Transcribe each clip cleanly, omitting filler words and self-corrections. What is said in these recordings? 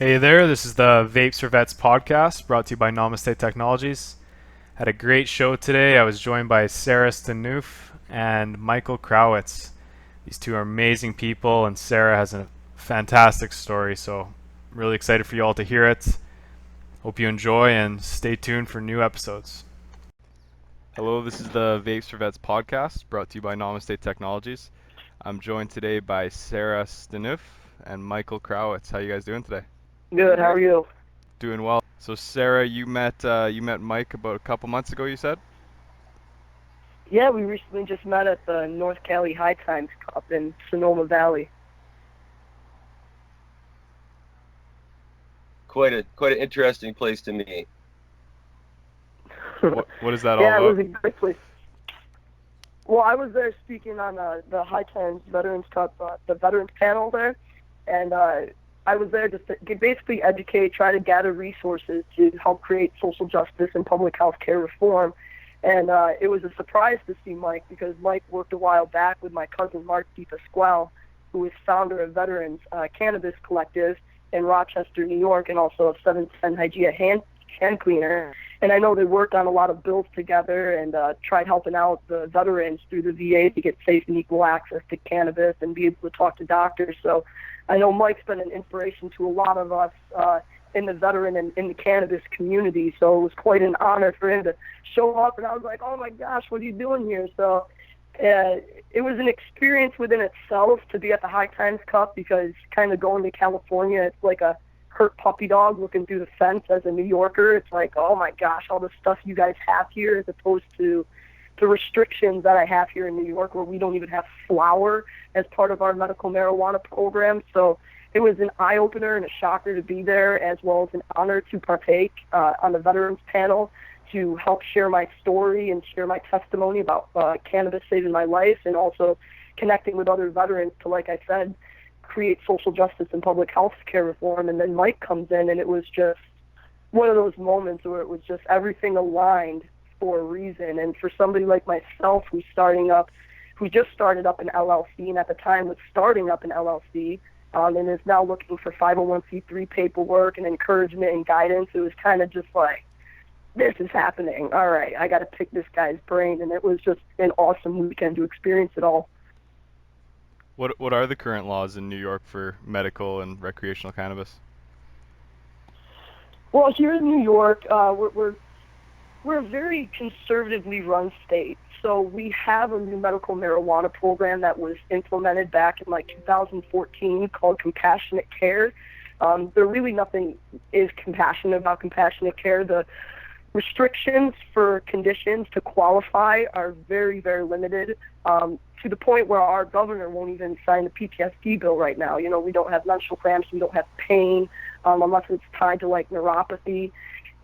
Hey there, this is the Vapes4Vets podcast brought to you by Namaste Technologies. Had a great show today. I was joined by Sarah Stenuf and Michael Krawitz. These two are amazing people, and Sarah has a fantastic story, so I'm really excited for you all to hear it. Hope you enjoy and stay tuned for new episodes. Hello, this is the Vapes4Vets podcast brought to you by Namaste Technologies. I'm joined today by Sarah Stenuf and Michael Krawitz. How you guys doing today? Good. How are you? Doing well. So Sarah, you met Mike about a couple months ago, you said? Yeah, we recently just met at the North Cali High Times Cup in Sonoma Valley. Quite an interesting place to meet. What is that all Yeah, it about? was a great place. Well, I was there speaking on the High Times Veterans Cup, the veterans panel there, and I was there just to basically educate, try to gather resources to help create social justice and public health care reform. And it was a surprise to see Mike because Mike worked a while back with my cousin Mark DePasquale, who is founder of Veterans Cannabis Collective in Rochester, New York, and also of 710 Hygiea hand cleaner. And I know they worked on a lot of bills together and tried helping out the veterans through the VA to get safe and equal access to cannabis and be able to talk to doctors. So I know Mike's been an inspiration to a lot of us in the veteran and in the cannabis community. So it was quite an honor for him to show up. And I was like, oh my gosh, what are you doing here? So it was an experience within itself to be at the High Times Cup because kind of going to California, it's like a hurt puppy dog looking through the fence as a New Yorker. It's like, oh my gosh, all the stuff you guys have here as opposed to the restrictions that I have here in New York where we don't even have flower as part of our medical marijuana program. So it was an eye-opener and a shocker to be there, as well as an honor to partake on the veterans panel to help share my story and share my testimony about cannabis saving my life, and also connecting with other veterans to, like I said, create social justice and public health care reform. And then Mike comes in, and it was just one of those moments where it was just everything aligned for a reason. And for somebody like myself who just started up an LLC, and at the time was starting up an LLC, and is now looking for 501c3 paperwork and encouragement and guidance, it was kind of just like, this is happening. All right, I got to pick this guy's brain. And it was just an awesome weekend to experience it all. What are the current laws in New York for medical and recreational cannabis? Well, here in New York, we're a very conservatively run state. So we have a new medical marijuana program that was implemented back in like 2014 called Compassionate Care. There really nothing is compassionate about compassionate care. The restrictions for conditions to qualify are very, very limited, to the point where our governor won't even sign the PTSD bill right now. You know, we don't have menstrual cramps, we don't have pain, unless it's tied to like neuropathy,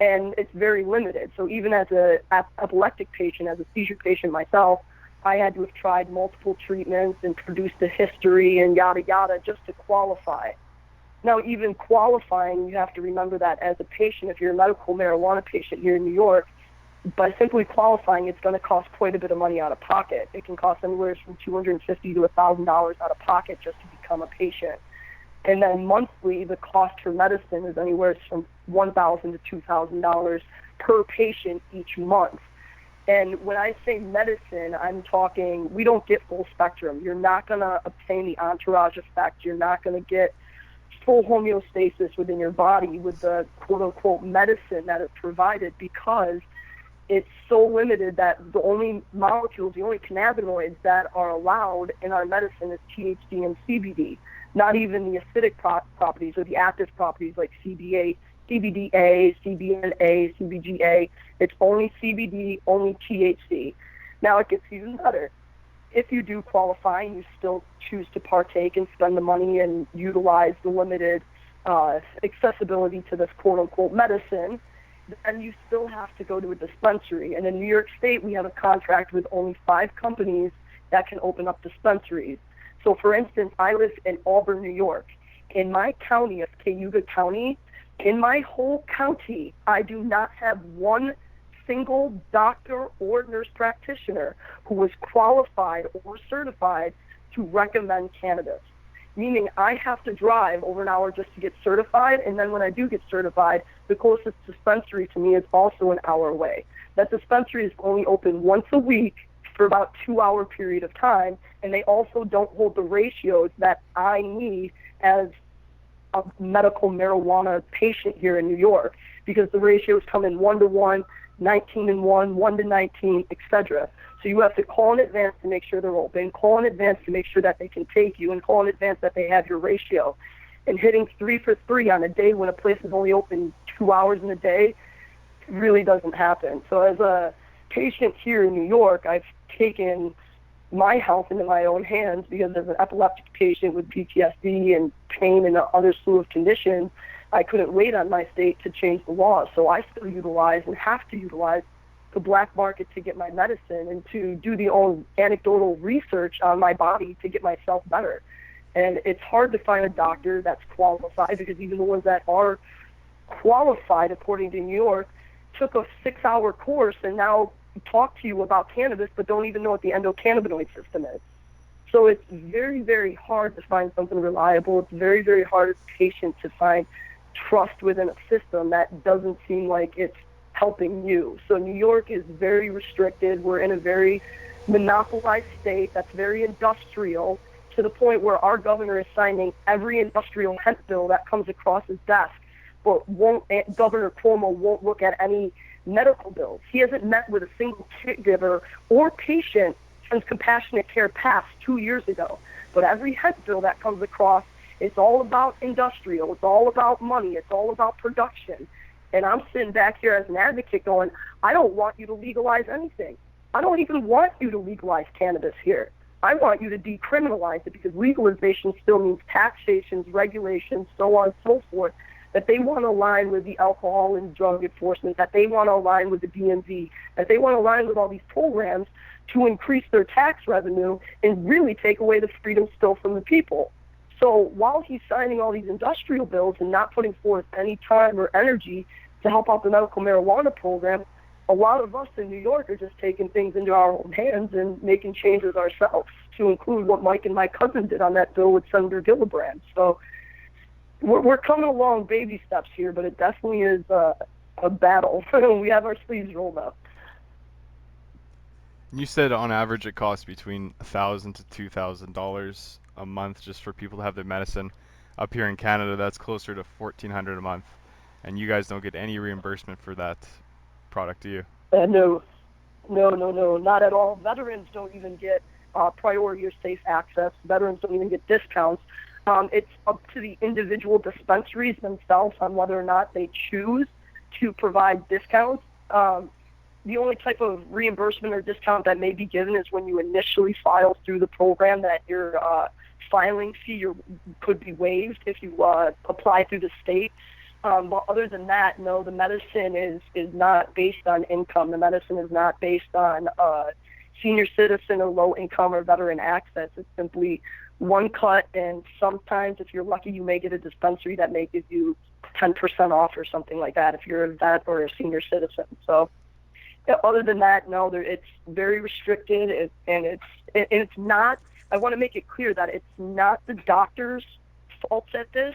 and it's very limited. So even as a epileptic patient, as a seizure patient myself, I had to have tried multiple treatments and produced a history and yada yada just to qualify. Now, even qualifying, you have to remember that as a patient, if you're a medical marijuana patient here in New York, by simply qualifying, it's going to cost quite a bit of money out of pocket. It can cost anywhere from $250 to $1,000 out of pocket just to become a patient. And then monthly, the cost for medicine is anywhere from $1,000 to $2,000 per patient each month. And when I say medicine, I'm talking, we don't get full spectrum. You're not going to obtain the entourage effect. You're not going to get full homeostasis within your body with the quote-unquote medicine that is provided, because it's so limited that the only molecules, the only cannabinoids that are allowed in our medicine is THC and CBD, not even the acidic properties or the active properties like CBA, CBDA, CBNA, CBGA. It's only CBD, only THC. Now it gets even better. If you do qualify and you still choose to partake and spend the money and utilize the limited accessibility to this quote-unquote medicine, then you still have to go to a dispensary. And in New York State, we have a contract with only 5 companies that can open up dispensaries. So, for instance, I live in Auburn, New York. In my county of Cayuga County, in my whole county, I do not have one single doctor or nurse practitioner who was qualified or certified to recommend cannabis. meaning I have to drive over an hour just to get certified, and then when I do get certified, the closest dispensary to me is also an hour away. That dispensary is only open once a week for about 2 hour period of time, and they also don't hold the ratios that I need as a medical marijuana patient here in New York, because the ratios come in 1-to-1, 19-1, 1-to-19, etc. So you have to call in advance to make sure they're open, call in advance to make sure that they can take you, and call in advance that they have your ratio. And hitting 3 for 3 on a day when a place is only open 2 hours in a day really doesn't happen. So as a patient here in New York, I've taken my health into my own hands, because as an epileptic patient with PTSD and pain and other slew of conditions, I couldn't wait on my state to change the law. So I still utilize and have to utilize the black market to get my medicine and to do the own anecdotal research on my body to get myself better. And it's hard to find a doctor that's qualified, because even the ones that are qualified according to New York took a 6-hour course and now talk to you about cannabis but don't even know what the endocannabinoid system is. So it's very, very hard to find something reliable. It's very, very hard as a patient to find trust within a system that doesn't seem like it's helping you. So New York is very restricted. We're in a very monopolized state that's very industrial, to the point where our governor is signing every industrial hemp bill that comes across his desk, but Governor Cuomo won't look at any medical bills. He hasn't met with a single caregiver or patient since compassionate care passed 2 years ago. But every hemp bill that comes across, it's all about industrial, it's all about money, it's all about production. And I'm sitting back here as an advocate going, I don't want you to legalize anything. I don't even want you to legalize cannabis here. I want you to decriminalize it, because legalization still means taxations, regulations, so on and so forth, that they want to align with the alcohol and drug enforcement, that they want to align with the DMV, that they want to align with all these programs to increase their tax revenue and really take away the freedom still from the people. So while he's signing all these industrial bills and not putting forth any time or energy to help out the medical marijuana program, a lot of us in New York are just taking things into our own hands and making changes ourselves, to include what Mike and my cousin did on that bill with Senator Gillibrand. So we're coming along baby steps here, but it definitely is a battle. We have our sleeves rolled up. You said on average it costs between $1,000 to $2,000 a month just for people to have their medicine. Up here in Canada, that's closer to $1,400 a month, and you guys don't get any reimbursement for that product, do you? No, not at all. Veterans don't even get priority or safe access. Veterans don't even get discounts. It's up to the individual dispensaries themselves on whether or not they choose to provide discounts. The only type of reimbursement or discount that may be given is when you initially file through the program, that your filing fee could be waived if you apply through the state. But other than that, no, the medicine is not based on income. The medicine is not based on senior citizen or low income or veteran access. It's simply one cut, and sometimes if you're lucky, you may get a dispensary that may give you 10% off or something like that if you're a vet or a senior citizen. So other than that, no, it's very restricted, and it's not, I want to make it clear that it's not the doctor's fault at this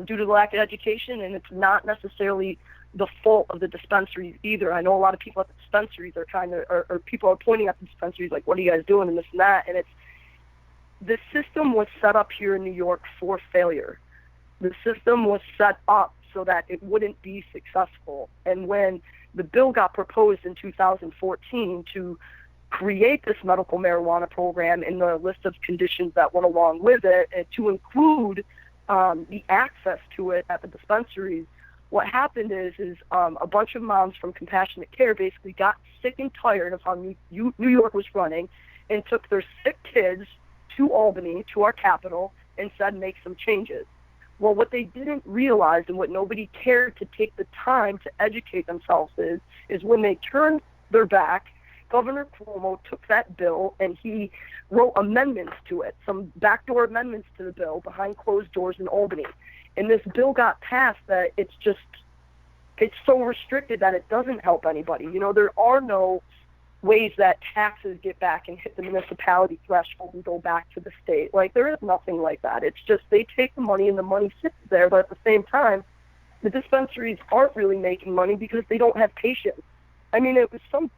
due to the lack of education, and it's not necessarily the fault of the dispensaries either. I know a lot of people at the dispensaries are trying to, or people are pointing at the dispensaries like, what are you guys doing, and this and that, and the system was set up here in New York for failure. The system was set up so that it wouldn't be successful. And when the bill got proposed in 2014 to create this medical marijuana program and the list of conditions that went along with it, and to include the access to it at the dispensaries, what happened is a bunch of moms from compassionate care basically got sick and tired of how New York was running, and took their sick kids to Albany, to our capital, and said, make some changes. Well, what they didn't realize, and what nobody cared to take the time to educate themselves is when they turned their back, Governor Cuomo took that bill and he wrote amendments to it, some backdoor amendments to the bill behind closed doors in Albany. And this bill got passed that it's so restricted that it doesn't help anybody. You know, there are no ways that taxes get back and hit the municipality threshold and go back to the state. Like, there is nothing like that. It's just they take the money and the money sits there, but at the same time, the dispensaries aren't really making money because they don't have patients. I mean, it was some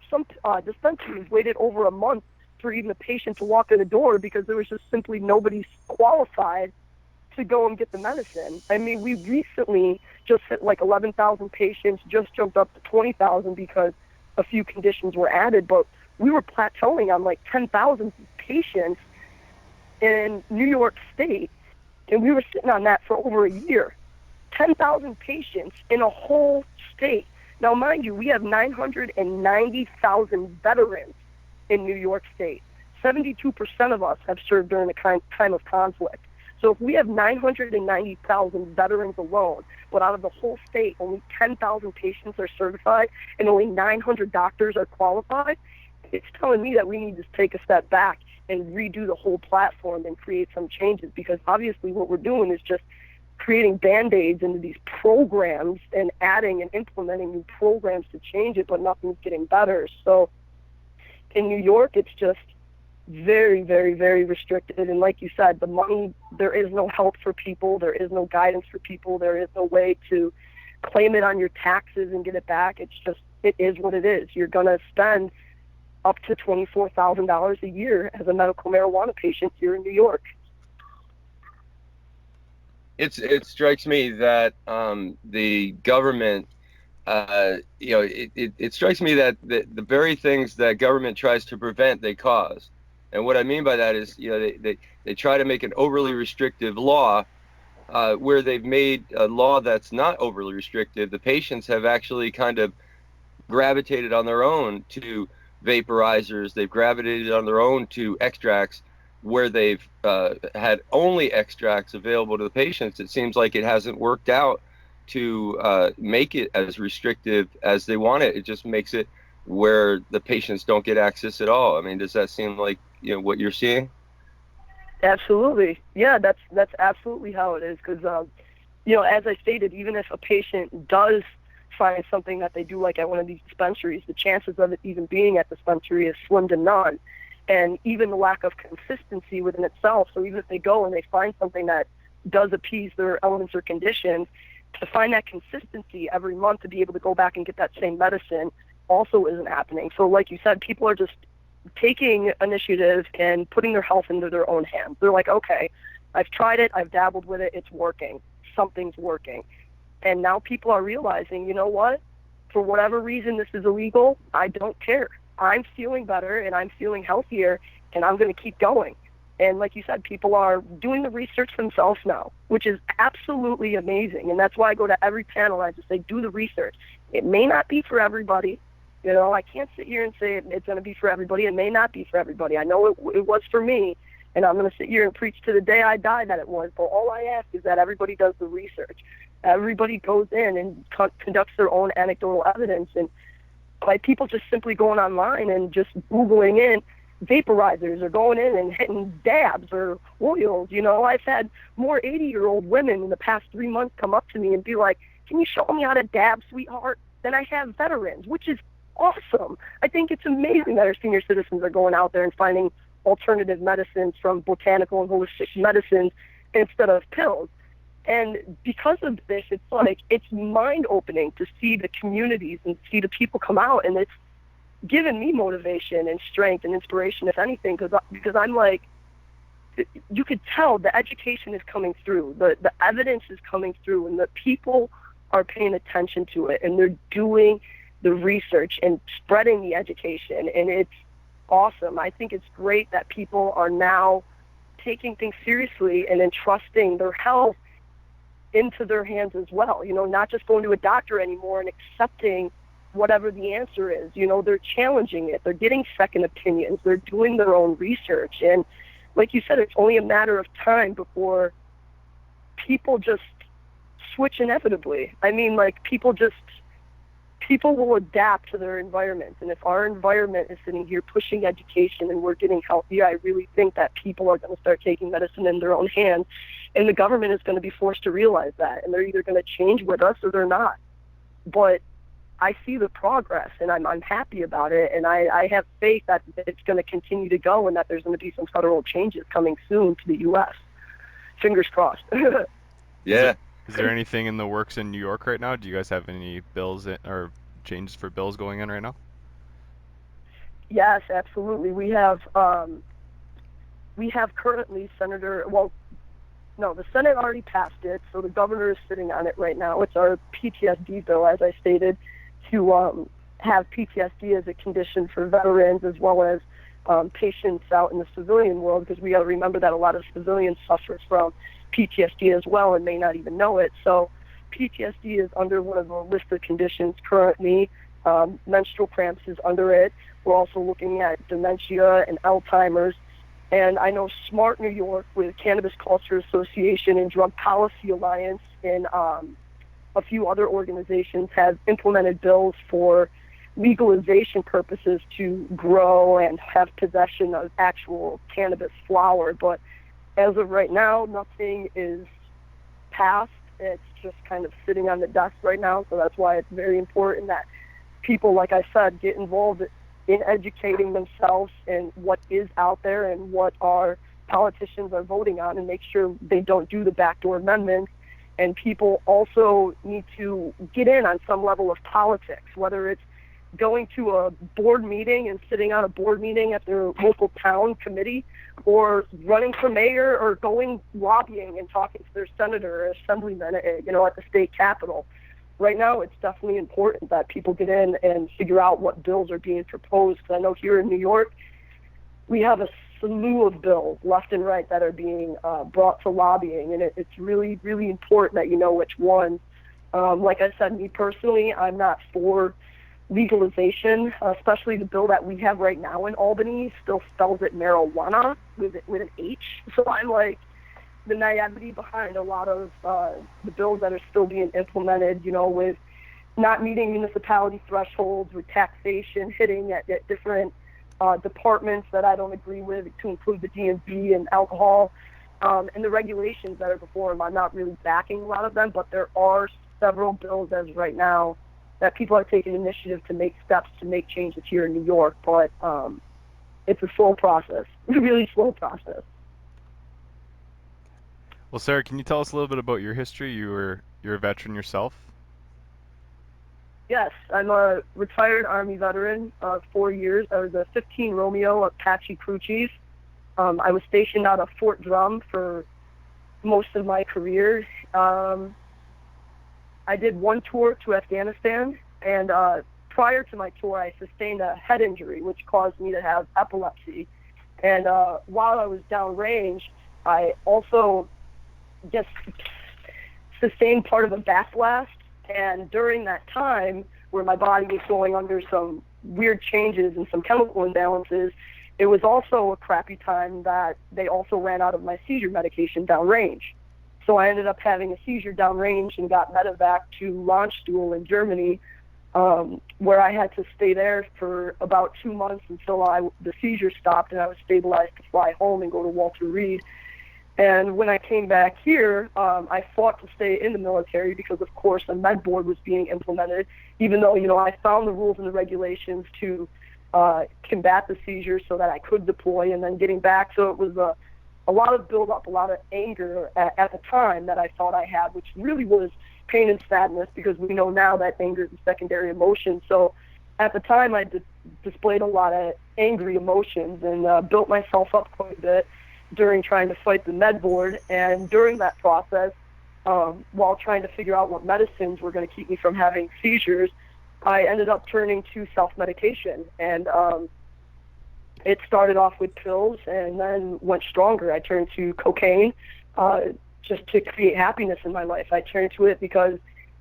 dispensaries waited over a month for even a patient to walk in the door because there was just simply nobody qualified to go and get the medicine. I mean, we recently just hit like 11,000 patients, just jumped up to 20,000 because a few conditions were added, but we were plateauing on like 10,000 patients in New York State, and we were sitting on that for over a year. 10,000 patients in a whole state. Now, mind you, we have 990,000 veterans in New York State. 72% of us have served during the time of conflict. So if we have 990,000 veterans alone, but out of the whole state, only 10,000 patients are certified and only 900 doctors are qualified, it's telling me that we need to take a step back and redo the whole platform and create some changes, because obviously what we're doing is just creating Band-Aids into these programs and adding and implementing new programs to change it, but nothing's getting better. So in New York, it's just very, very, very restricted. And like you said, the money, there is no help for people. There is no guidance for people. There is no way to claim it on your taxes and get it back. It's just, it is what it is. You're going to spend up to $24,000 a year as a medical marijuana patient here in New York. It strikes me that the government, it strikes me that the very things that government tries to prevent, they cause. And what I mean by that is, they try to make an overly restrictive law where they've made a law that's not overly restrictive. The patients have actually kind of gravitated on their own to vaporizers. They've gravitated on their own to extracts where they've had only extracts available to the patients. It seems like it hasn't worked out to make it as restrictive as they want it. It just makes it where the patients don't get access at all. I mean, does that seem like what you're seeing? Absolutely. Yeah, that's absolutely how it is. Because, as I stated, even if a patient does find something that they do like at one of these dispensaries, the chances of it even being at the dispensary is slim to none. And even the lack of consistency within itself. So even if they go and they find something that does appease their elements or conditions, to find that consistency every month to be able to go back and get that same medicine also isn't happening. So like you said, people are just taking initiative and putting their health into their own hands. They're like, okay, I've tried it, I've dabbled with it, it's working. Something's working. And now people are realizing, you know what? For whatever reason this is illegal, I don't care. I'm feeling better and I'm feeling healthier, and I'm going to keep going. And like you said, people are doing the research themselves now, which is absolutely amazing. And that's why I go to every panel and I just say, do the research. It may not be for everybody. I can't sit here and say it's going to be for everybody. It may not be for everybody. I know it was for me, and I'm going to sit here and preach to the day I die that it was. But all I ask is that everybody does the research. Everybody goes in and conducts their own anecdotal evidence. And by people just simply going online and just Googling in vaporizers or going in and hitting dabs or oils, I've had more 80-year-old women in the past 3 months come up to me and be like, can you show me how to dab, sweetheart? Then I have veterans, which is awesome. I think it's amazing that our senior citizens are going out there and finding alternative medicines from botanical and holistic medicines instead of pills. And because of this, it's mind-opening to see the communities and see the people come out, and it's given me motivation and strength and inspiration, if anything, because I'm like, you could tell the education is coming through, the evidence is coming through, and the people are paying attention to it, and they're doing the research and spreading the education, and it's awesome. I think it's great that people are now taking things seriously and entrusting their health into their hands as well, not just going to a doctor anymore and accepting whatever the answer is. They're challenging it. They're getting second opinions. They're doing their own research. And like you said, it's only a matter of time before people just switch inevitably. I mean, people will adapt to their environment. And if our environment is sitting here pushing education and we're getting healthier, I really think that people are going to start taking medicine in their own hands. And the government is going to be forced to realize that. And they're either going to change with us or they're not. But I see the progress, and I'm happy about it, and I have faith that it's going to continue to go, and that there's going to be some federal changes coming soon to the U.S. Fingers crossed. Yeah. Is there anything in the works in New York right now? Do you guys have any bills or changes for bills going in right now? Yes, absolutely. We have currently the Senate already passed it, so the governor is sitting on it right now. It's our PTSD bill, as I stated, to have PTSD as a condition for veterans as well as patients out in the civilian world, because we got to remember that a lot of civilians suffer from PTSD as well and may not even know it. So PTSD is under one of the list of conditions currently. Menstrual cramps is under it. We're also looking at dementia and Alzheimer's. And I know Smart New York with Cannabis Culture Association and Drug Policy Alliance and a few other organizations have implemented bills for legalization purposes to grow and have possession of actual cannabis flower. But as of right now, nothing is passed. It's just kind of sitting on the desk right now. So that's why it's very important that people, like I said, get involved in educating themselves in what is out there and what our politicians are voting on, and make sure they don't do the backdoor amendments. And people also need to get in on some level of politics, whether it's going to a board meeting and sitting on a board meeting at their local town committee, or running for mayor, or going lobbying and talking to their senator or assemblyman, at the state capitol. Right now, it's definitely important that people get in and figure out what bills are being proposed. Because I know here in New York, we have a slew of bills left and right that are being brought to lobbying, and it's really, really important that you know which ones. Like I said, me personally, I'm not for legalization, especially the bill that we have right now in Albany still spells it marijuana with an H. So I'm like, the naivety behind a lot of the bills that are still being implemented, with not meeting municipality thresholds, with taxation hitting at different departments that I don't agree with, to include the DMV and alcohol, and the regulations that are before them. I'm not really backing a lot of them, but there are several bills as right now that people are taking initiative to make steps to make changes here in New York. But it's a slow process, really slow process. Well, Sarah, can you tell us a little bit about your history? You're a veteran yourself. Yes, I'm a retired Army veteran of 4 years. I was a 15 Romeo Apache crew chief. I was stationed out of Fort Drum for most of my career. I did one tour to Afghanistan, and prior to my tour, I sustained a head injury, which caused me to have epilepsy. And while I was downrange, I also just sustained part of a back blast. And during that time, where my body was going under some weird changes and some chemical imbalances, it was also a crappy time that they also ran out of my seizure medication downrange. So I ended up having a seizure downrange and got medevac to Landstuhl in Germany, where I had to stay there for about 2 months until the seizure stopped and I was stabilized to fly home and go to Walter Reed. And when I came back here, I fought to stay in the military because, of course, a med board was being implemented, even though, I found the rules and the regulations to combat the seizures so that I could deploy and then getting back. So it was a lot of build-up, a lot of anger at the time that I thought I had, which really was pain and sadness, because we know now that anger is a secondary emotion. So at the time, I displayed a lot of angry emotions and built myself up quite a bit during trying to fight the med board. And during that process, while trying to figure out what medicines were going to keep me from having seizures, I ended up turning to self-medication. And it started off with pills and then went stronger. I turned to cocaine just to create happiness in my life. I turned to it because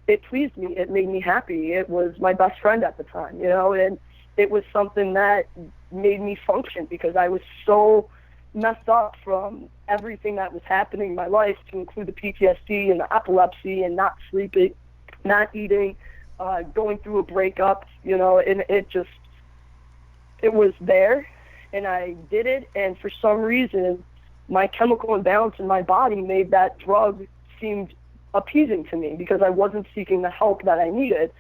it pleased me. It made me happy. It was my best friend at the time, and it was something that made me function, because I was so messed up from everything that was happening in my life, to include the PTSD and the epilepsy and not sleeping, not eating, going through a breakup, and it was there, and I did it. And for some reason, my chemical imbalance in my body made that drug seemed appeasing to me, because I wasn't seeking the help that I needed.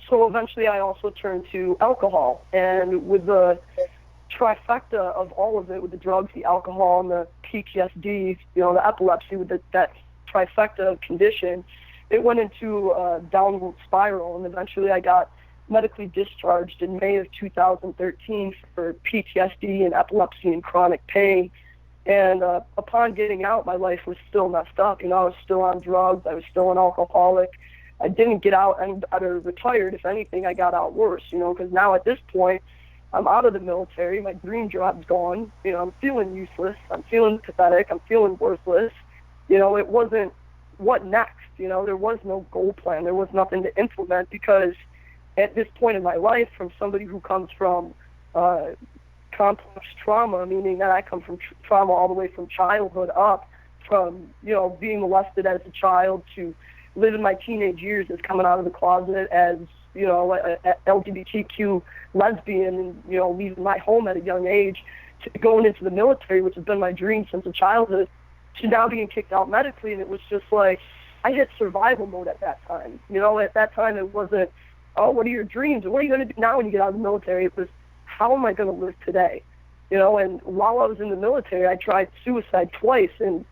So eventually I also turned to alcohol, and with the trifecta of all of it, with the drugs, the alcohol, and the PTSD, the epilepsy, with that trifecta of condition, it went into a downward spiral, and eventually I got medically discharged in May of 2013 for PTSD and epilepsy and chronic pain. And upon getting out, my life was still messed up. I was still on drugs. I was still an alcoholic. I didn't get out any better retired. If anything, I got out worse, because now at this point, I'm out of the military. My dream job's gone. I'm feeling useless. I'm feeling pathetic. I'm feeling worthless. It wasn't what next. There was no goal plan. There was nothing to implement, because at this point in my life, from somebody who comes from complex trauma, meaning that I come from trauma all the way from childhood up, from, being molested as a child to living my teenage years as coming out of the closet as, a LGBTQ lesbian and, leaving my home at a young age, to going into the military, which has been my dream since a childhood, to now being kicked out medically. And it was just like, I hit survival mode at that time. At that time it wasn't, oh, what are your dreams? What are you going to do now when you get out of the military? It was, how am I going to live today? And while I was in the military, I tried suicide twice, and,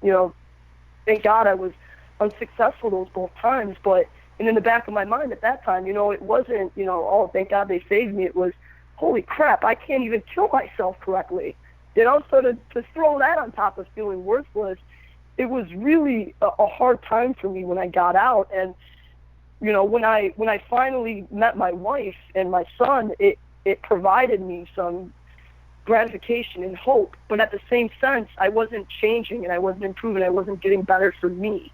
thank God I was unsuccessful those both times. But, and in the back of my mind at that time, it wasn't, oh, thank God they saved me. It was, holy crap, I can't even kill myself correctly. So to throw that on top of feeling worthless, it was really a hard time for me when I got out. And, when I finally met my wife and my son, it provided me some gratification and hope, but at the same sense, I wasn't changing and I wasn't improving. I wasn't getting better for me.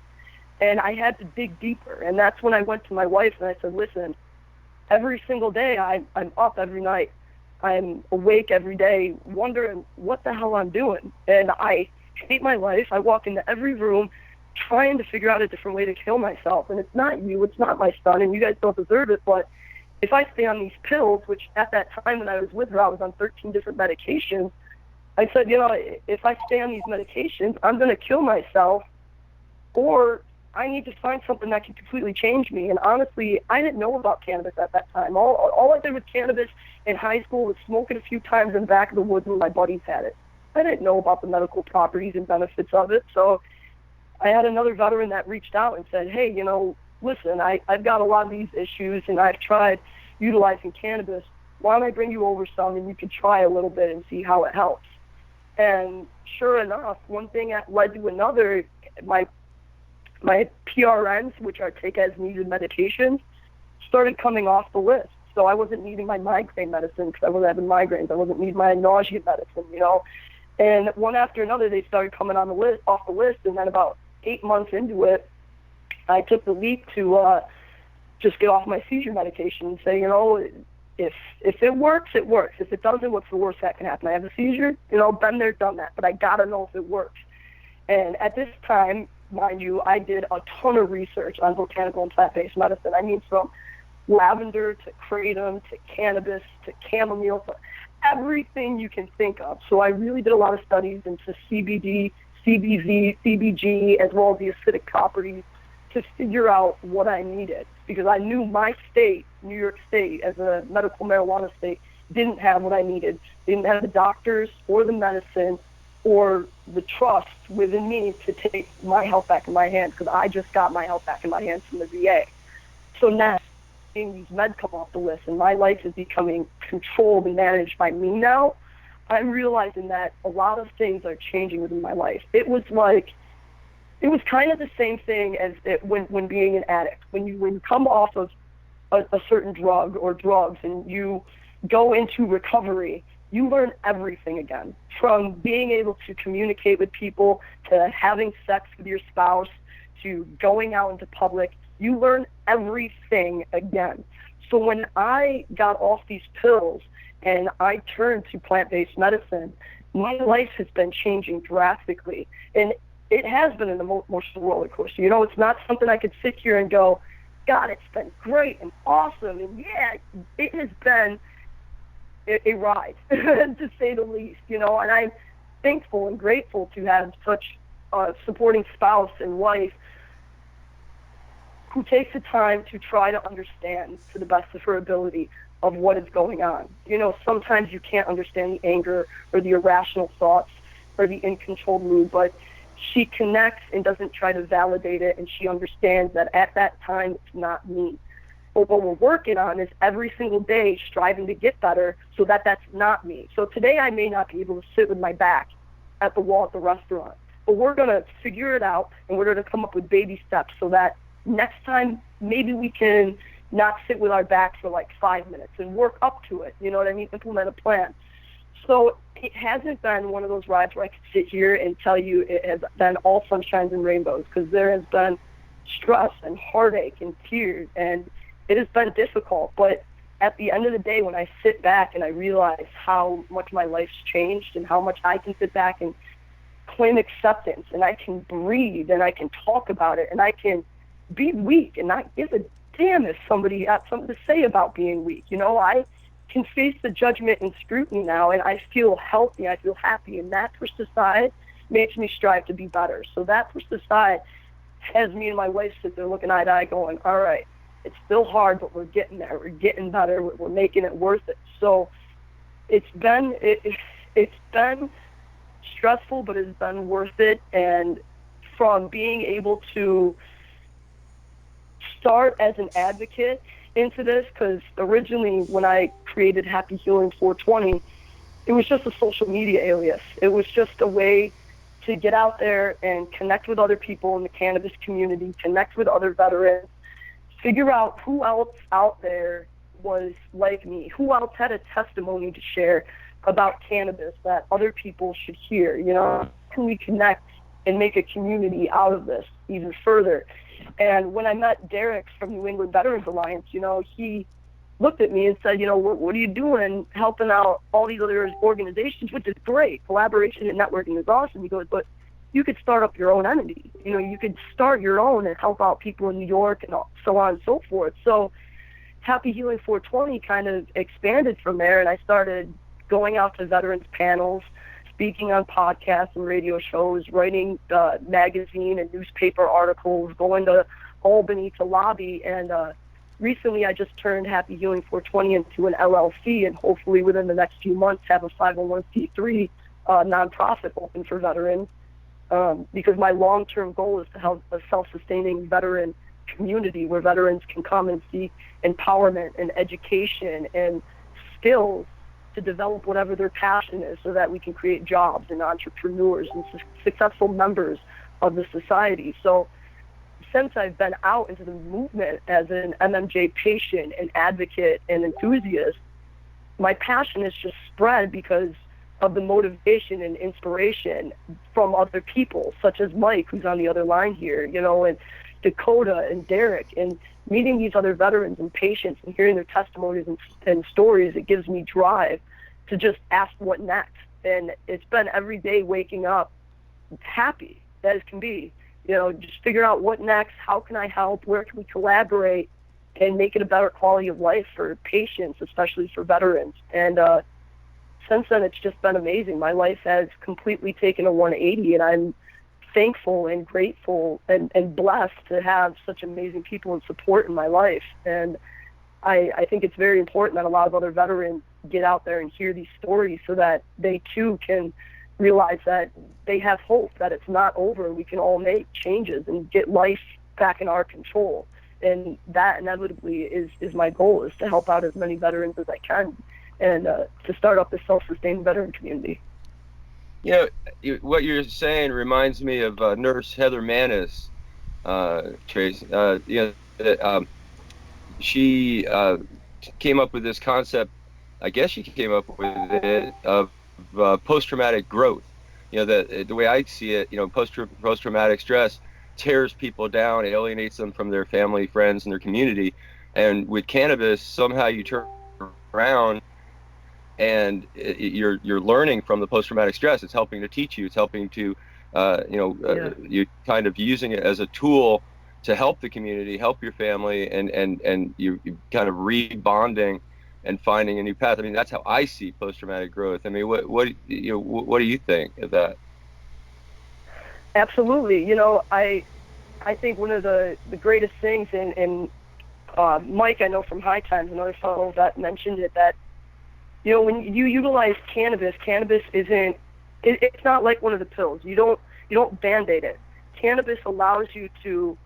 And I had to dig deeper. And that's when I went to my wife and I said, listen, every single day I'm up every night. I'm awake every day wondering what the hell I'm doing. And I hate my life. I walk into every room trying to figure out a different way to kill myself. And it's not you, it's not my son, and you guys don't deserve it, but if I stay on these pills, which at that time when I was with her, I was on 13 different medications, I said, if I stay on these medications, I'm going to kill myself, or I need to find something that can completely change me. And honestly, I didn't know about cannabis at that time. All I did with cannabis in high school was smoke it a few times in the back of the woods when my buddies had it. I didn't know about the medical properties and benefits of it. So I had another veteran that reached out and said, hey, listen, I've got a lot of these issues, and I've tried utilizing cannabis. Why don't I bring you over some, and you can try a little bit and see how it helps? And sure enough, one thing led to another. My PRNs, which are take as needed medications, started coming off the list. So I wasn't needing my migraine medicine because I wasn't having migraines. I wasn't needing my nausea medicine, And one after another, they started coming on the list, off the list, and then about 8 months into it, I took the leap to just get off my seizure medication and say, if it works, it works. If it doesn't, what's the worst that can happen? I have a seizure, been there, done that, but I got to know if it works. And at this time, mind you, I did a ton of research on botanical and plant-based medicine. I mean, from lavender to kratom to cannabis to chamomile, to everything you can think of. So I really did a lot of studies into CBD, CBZ, CBG, as well as the acidic properties to figure out what I needed, because I knew my state, New York State, as a medical marijuana state, didn't have what I needed. Didn't have the doctors or the medicine or the trust within me to take my health back in my hands, because I just got my health back in my hands from the VA. So now, seeing these meds come off the list and my life is becoming controlled and managed by me now, I'm realizing that a lot of things are changing within my life. It was kind of the same thing as when being an addict. When you come off of a certain drug or drugs and you go into recovery, you learn everything again, from being able to communicate with people to having sex with your spouse to going out into public. You learn everything again. So when I got off these pills and I turned to plant-based medicine, my life has been changing drastically. And it has been an emotional roller coaster. It's not something I could sit here and go, God, it's been great and awesome. And yeah, it has been a ride, to say the least, and I'm thankful and grateful to have such a supporting spouse and wife who takes the time to try to understand to the best of her ability of what is going on. You know, sometimes you can't understand the anger or the irrational thoughts or the uncontrolled mood, but she connects and doesn't try to validate it, and she understands that at that time it's not me. But what we're working on is every single day striving to get better so that that's not me. So today I may not be able to sit with my back at the wall at the restaurant, but we're going to figure it out, and we're going to come up with baby steps so that next time maybe we can not sit with our back for like 5 minutes and work up to it. You know what I mean? Implement a plan. So it hasn't been one of those rides where I could sit here and tell you it has been all sunshines and rainbows, because there has been stress and heartache and tears, and it has been difficult. But at the end of the day, when I sit back and I realize how much my life's changed and how much I can sit back and claim acceptance, and I can breathe, and I can talk about it, and I can be weak and not give a damn if somebody has something to say about being weak. You know, I can face the judgment and scrutiny now, and I feel healthy, I feel happy, and that's where society makes me strive to be better. So that's where society has me and my wife sit there looking eye to eye going, all right, it's still hard, but we're getting there, we're getting better, we're making it worth it. So it's been stressful, but it's been worth it. And from being able to start as an advocate into this, because originally when I created Happy Healing 420, it was just a social media alias. It was just a way to get out there and connect with other people in the cannabis community, connect with other veterans, figure out who else out there was like me, who else had a testimony to share about cannabis that other people should hear. You know, how can we connect and make a community out of this even further? And when I met Derek from New England Veterans Alliance, you know, he looked at me and said, you know, what are you doing helping out all these other organizations, which is great. Collaboration and networking is awesome. He goes, but you could start up your own entity. You know, you could start your own and help out people in New York and so on and so forth. So Happy Healing 420 kind of expanded from there, and I started going out to veterans panels, speaking on podcasts and radio shows, writing magazine and newspaper articles, going to Albany to lobby. And recently I just turned Happy Healing 420 into an LLC, and hopefully within the next few months have a 501c3 nonprofit open for veterans, because my long-term goal is to have a self-sustaining veteran community where veterans can come and seek empowerment and education and skills to develop whatever their passion is, so that we can create jobs and entrepreneurs and successful members of the society. So since I've been out into the movement as an MMJ patient and advocate and enthusiast, my passion has just spread because of the motivation and inspiration from other people, such as Mike, who's on the other line here, you know, and Dakota and Derek, and meeting these other veterans and patients and hearing their testimonies and stories. It gives me drive to just ask what next. And it's been every day waking up happy as can be, you know, just figure out what next, how can I help, where can we collaborate and make it a better quality of life for patients, especially for veterans. And since then, it's just been amazing. My life has completely taken a 180, and I'm thankful and grateful and blessed to have such amazing people and support in my life. And I think it's very important that a lot of other veterans get out there and hear these stories so that they too can realize that they have hope, that it's not over, and we can all make changes and get life back in our control. And that inevitably is my goal, is to help out as many veterans as I can, and to start up the self-sustained veteran community. You know, what you're saying reminds me of Nurse Heather Manis, Trace. You know, she came up with this concept. I guess she came up with it of post-traumatic growth. You know, the way I see it, you know, post-traumatic stress tears people down, alienates them from their family, friends, and their community. And with cannabis, somehow you turn around and you're learning from the post-traumatic stress. It's helping to teach you. It's helping to, you kind of using it as a tool to help the community, help your family, and you kind of rebonding and finding a new path. I mean, that's how I see post-traumatic growth. I mean, what you know, what do you think of that? Absolutely. You know, I I think one of the greatest things, and Mike, I know from High Times, another fellow that mentioned it, that, you know, when you utilize cannabis isn't, it's not like one of the pills. You don't Band-Aid it. Cannabis allows you to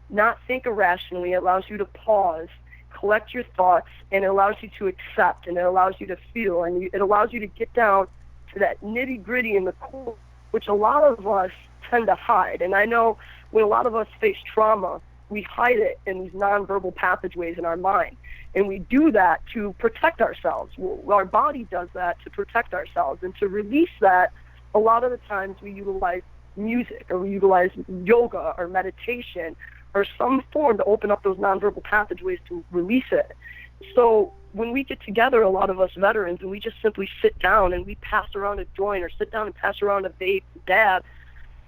not think irrationally. It allows you to pause, collect your thoughts, and it allows you to accept, and it allows you to feel, and it allows you to get down to that nitty-gritty in the core, which a lot of us tend to hide. And I know when a lot of us face trauma, we hide it in these nonverbal passageways in our mind. And we do that to protect ourselves. Our body does that to protect ourselves. And to release that, a lot of the times we utilize music, or we utilize yoga or meditation or some form to open up those nonverbal passageways to release it. So when we get together, a lot of us veterans, and we just simply sit down and we pass around a joint or sit down and pass around a vape, dab,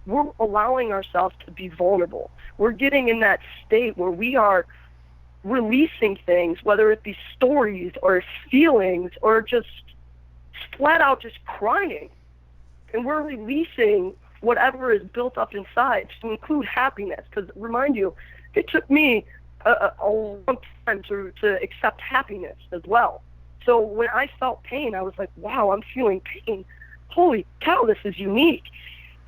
we're allowing ourselves to be vulnerable. We're getting in that state where we are releasing things, whether it be stories or feelings or just flat out just crying. And we're releasing whatever is built up inside, to include happiness. Because remind you, it took me a long time to accept happiness as well. So when I felt pain, I was like, wow, I'm feeling pain. Holy cow, this is unique.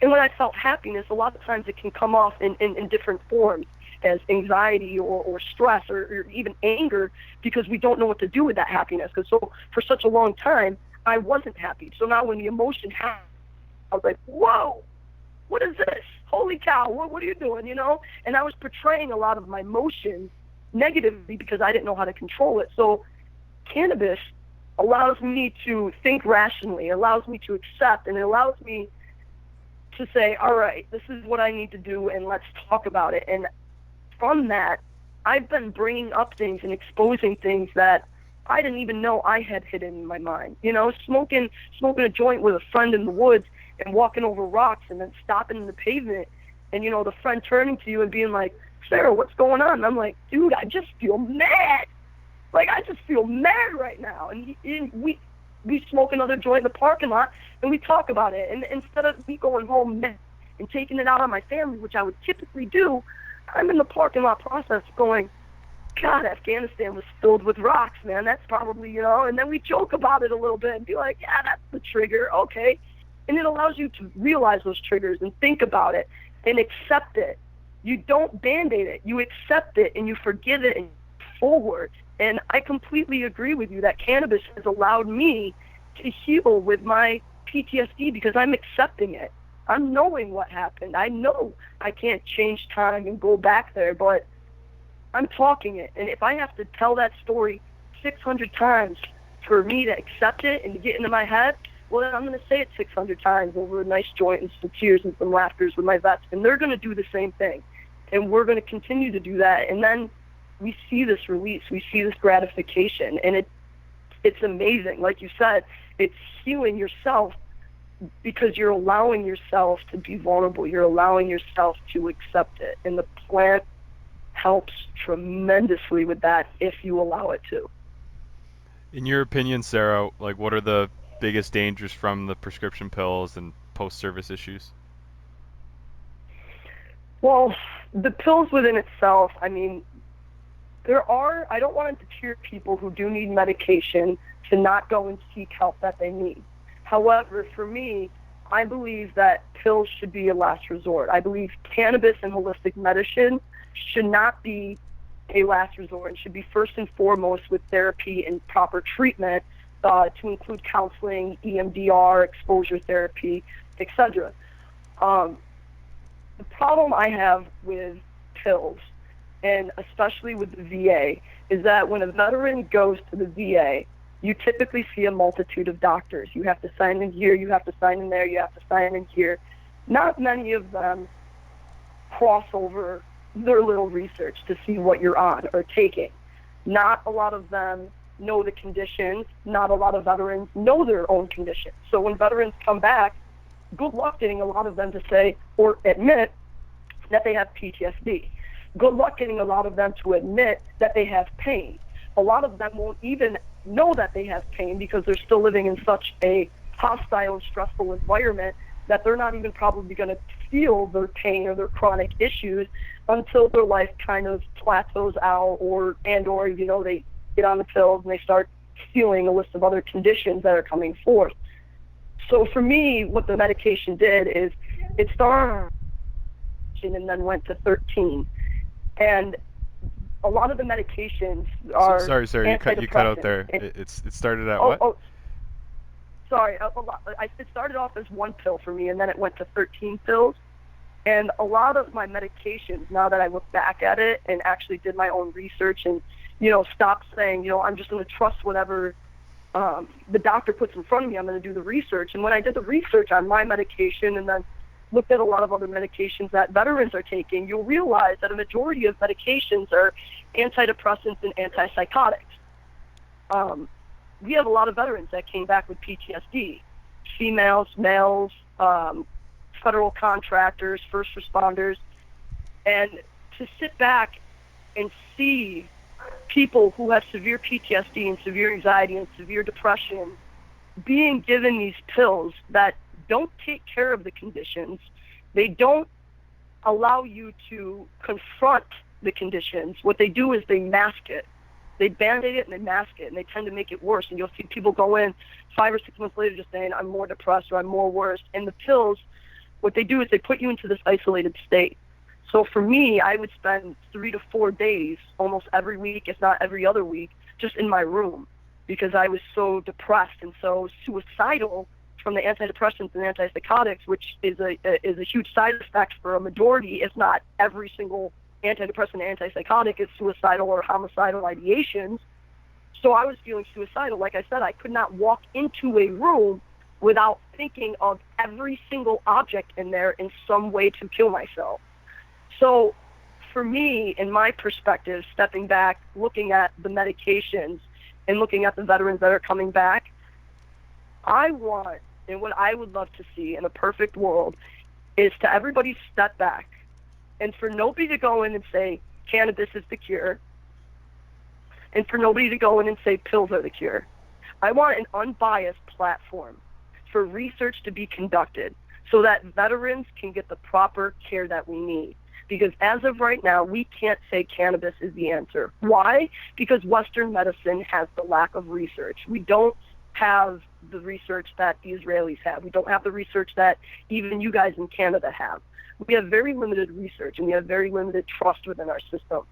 And when I felt happiness, a lot of times it can come off in different forms, as anxiety or stress or even anger, because we don't know what to do with that happiness. Because so for such a long time, I wasn't happy. So now when the emotion happened, I was like, whoa, what is this? Holy cow, what are you doing, you know? And I was portraying a lot of my emotions negatively because I didn't know how to control it. So cannabis allows me to think rationally, it allows me to accept, and it allows me to say, all right, this is what I need to do, and let's talk about it. And from that, I've been bringing up things and exposing things that I didn't even know I had hidden in my mind. You know, smoking a joint with a friend in the woods and walking over rocks and then stopping in the pavement, and, you know, the friend turning to you and being like, Sarah, what's going on? And I'm like, dude, I just feel mad. Like, I just feel mad right now. And we smoke another joint in the parking lot, and we talk about it. And instead of me going home mad and taking it out on my family, which I would typically do, I'm in the parking lot process going, God, Afghanistan was filled with rocks, man. That's probably, you know, and then we joke about it a little bit and be like, yeah, that's the trigger. Okay. And it allows you to realize those triggers and think about it and accept it. You don't Band-Aid it. You accept it and you forgive it and forward. And I completely agree with you that cannabis has allowed me to heal with my PTSD because I'm accepting it. I'm knowing what happened. I know I can't change time and go back there, but I'm talking it. And if I have to tell that story 600 times for me to accept it and to get into my head, well, then I'm going to say it 600 times over a nice joint and some tears and some laughters with my vets, and they're going to do the same thing. And we're going to continue to do that. And then we see this release, we see this gratification, and it's amazing. Like you said, it's healing yourself because you're allowing yourself to be vulnerable. You're allowing yourself to accept it. And the plant helps tremendously with that if you allow it to. In your opinion, Sarah, like, what are the biggest dangers from the prescription pills and post-service issues? Well, the pills within itself, I mean, I don't want to deter people who do need medication to not go and seek help that they need. However, for me, I believe that pills should be a last resort. I believe cannabis and holistic medicine should not be a last resort. It should be first and foremost with therapy and proper treatment to include counseling, EMDR, exposure therapy, etc. The problem I have with pills, and especially with the VA, is that when a veteran goes to the VA, you typically see a multitude of doctors. You have to sign in here, you have to sign in there, you have to sign in here. Not many of them cross over their little research to see what you're on or taking. Not a lot of them know the conditions. Not a lot of veterans know their own conditions. So when veterans come back, good luck getting a lot of them to say or admit that they have PTSD. Good luck getting a lot of them to admit that they have pain. A lot of them won't even know that they have pain because they're still living in such a hostile and stressful environment that they're not even probably going to feel their pain or their chronic issues until their life kind of plateaus out, or they get on the pills and they start feeling a list of other conditions that are coming forth. So for me, what the medication did is it started and then went to 13. And a lot of the medications are Sorry, you cut out there. It started at what? Oh, sorry. It started off as one pill for me, and then it went to 13 pills. And a lot of my medications, now that I look back at it and actually did my own research and, stopped saying, I'm just going to trust whatever the doctor puts in front of me, I'm going to do the research. And when I did the research on my medication and then looked at a lot of other medications that veterans are taking, you'll realize that a majority of medications are antidepressants and antipsychotics. We have a lot of veterans that came back with PTSD, females, males, federal contractors, first responders, and to sit back and see people who have severe PTSD and severe anxiety and severe depression being given these pills that don't take care of the conditions. They don't allow you to confront the conditions. What they do is they mask it. They band-aid it and they mask it, and they tend to make it worse. And you'll see people go in 5 or 6 months later just saying, I'm more depressed or I'm more worse. And the pills, what they do is they put you into this isolated state. So for me, I would spend 3 to 4 days almost every week, if not every other week, just in my room because I was so depressed and so suicidal from the antidepressants and antipsychotics, which is a huge side effect for a majority, if not every single antidepressant and antipsychotic is suicidal or homicidal ideations. So I was feeling suicidal. Like I said, I could not walk into a room without thinking of every single object in there in some way to kill myself. So for me, in my perspective, stepping back, looking at the medications and looking at the veterans that are coming back, I want, and what I would love to see in a perfect world is to everybody step back and for nobody to go in and say cannabis is the cure, and for nobody to go in and say pills are the cure. I want an unbiased platform for research to be conducted so that veterans can get the proper care that we need. Because as of right now, we can't say cannabis is the answer. Why? Because Western medicine has the lack of research. We don't have the research that the Israelis have. We don't have the research that even you guys in Canada have. We have very limited research, and we have very limited trust within our system.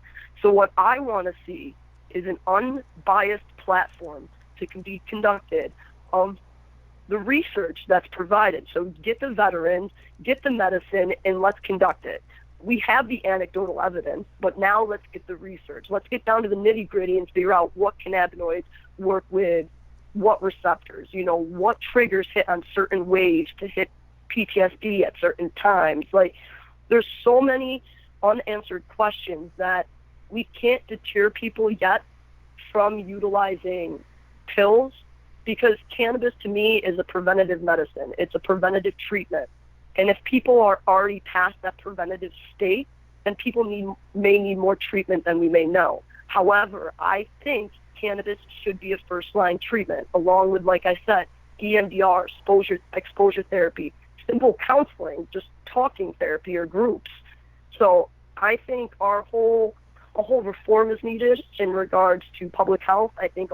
So what I want to see is an unbiased platform to be conducted of the research that's provided. So get the veterans, get the medicine, and let's conduct it. We have the anecdotal evidence, but now let's get the research. Let's get down to the nitty-gritty and figure out what cannabinoids work with what receptors, what triggers hit on certain waves to hit PTSD at certain times. Like, there's so many unanswered questions that we can't deter people yet from utilizing pills, because cannabis to me is a preventative medicine. It's a preventative treatment. And if people are already past that preventative state, then people may need more treatment than we may know. However, I think cannabis should be a first-line treatment, along with, like I said, EMDR, exposure therapy, simple counseling, just talking therapy or groups. So I think a whole reform is needed in regards to public health. I think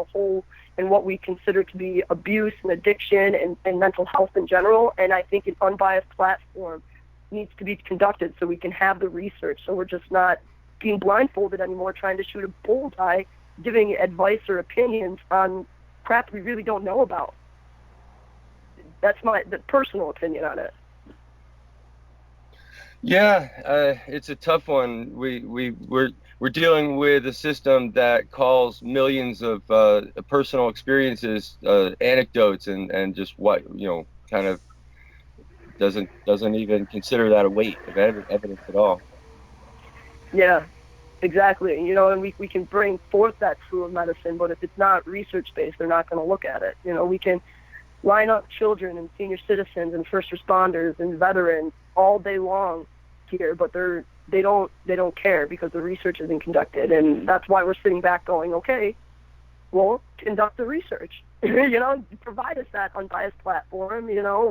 in what we consider to be abuse and addiction and mental health in general. And I think an unbiased platform needs to be conducted so we can have the research, so we're just not being blindfolded anymore trying to shoot a bullseye, giving advice or opinions on crap we really don't know about. That's the personal opinion on it. Yeah, it's a tough one. We're dealing with a system that calls millions of personal experiences anecdotes and just kind of doesn't even consider that a weight of evidence at all. Yeah, exactly. And we can bring forth that tool of medicine, but if it's not research-based, they're not going to look at it. We can line up children and senior citizens and first responders and veterans all day long here, but they don't care because the research isn't conducted. And that's why we're sitting back going, okay, well, conduct the research. Provide us that unbiased platform,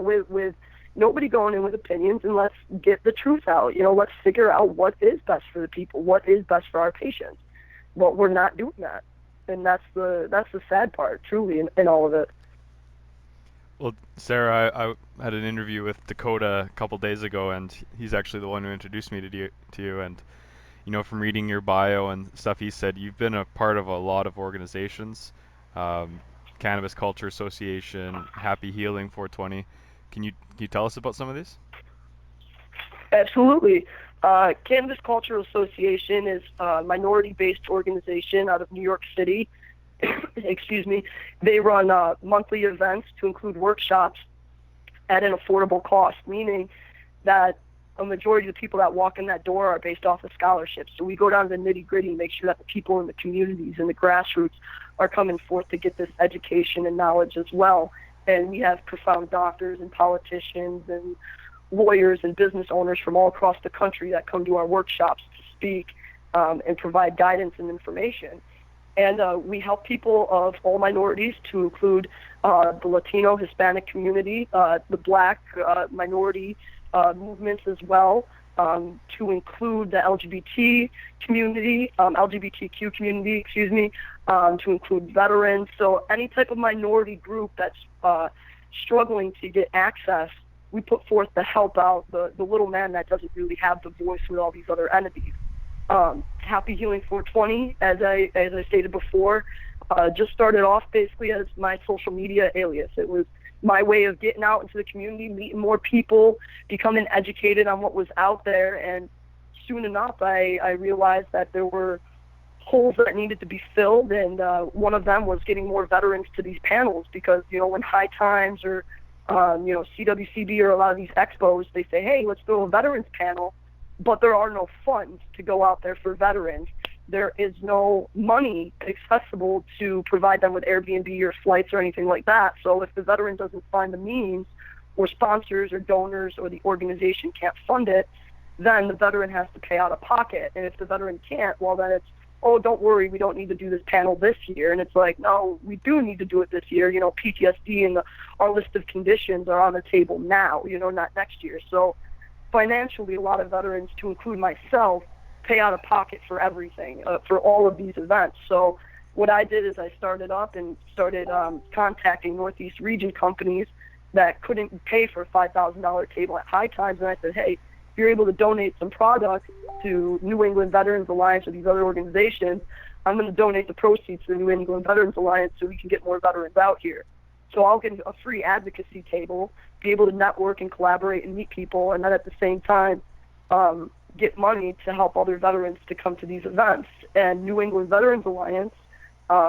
with Nobody going in with opinions, and let's get the truth out. Let's figure out what is best for the people, what is best for our patients. Well, we're not doing that, and that's the sad part, truly, in all of it. Well, Sarah, I had an interview with Dakota a couple days ago, and he's actually the one who introduced me to you. And from reading your bio and stuff, he said you've been a part of a lot of organizations, um, Cannabis Culture Association, Happy Healing 420. Can you tell us about some of these? Absolutely. Cannabis Culture Association is a minority-based organization out of New York City. Excuse me. They run monthly events to include workshops at an affordable cost, meaning that a majority of the people that walk in that door are based off of scholarships. So we go down to the nitty-gritty and make sure that the people in the communities and the grassroots are coming forth to get this education and knowledge as well. And we have profound doctors and politicians and lawyers and business owners from all across the country that come to our workshops to speak and provide guidance and information. And we help people of all minorities, to include the Latino, Hispanic community, the Black minority movements as well, to include the LGBTQ community, to include veterans. So any type of minority group that's struggling to get access, we put forth to help out the little man that doesn't really have the voice with all these other entities. Happy Healing 420, as I stated before, just started off basically as my social media alias. It was my way of getting out into the community, meeting more people, becoming educated on what was out there, and soon enough I realized that there were holes that needed to be filled, and one of them was getting more veterans to these panels, because when High Times or CWCB or a lot of these expos, they say, hey, let's throw a veterans panel, but there are no funds to go out there for veterans. There is no money accessible to provide them with Airbnb or flights or anything like that. So if the veteran doesn't find the means, or sponsors or donors or the organization can't fund it, then the veteran has to pay out of pocket. And if the veteran can't, well, then it's, oh, don't worry, we don't need to do this panel this year. And it's like, no, we do need to do it this year. PTSD and our list of conditions are on the table now, not next year. So financially, a lot of veterans, to include myself, pay out of pocket for everything, for all of these events. So what I did is I started contacting Northeast region companies that couldn't pay for a $5,000 table at High Times, and I said, hey, if you're able to donate some product to New England Veterans Alliance or these other organizations, I'm going to donate the proceeds to the New England Veterans Alliance so we can get more veterans out here. So I'll get a free advocacy table, be able to network and collaborate and meet people, and then at the same time get money to help other veterans to come to these events. And New England Veterans Alliance,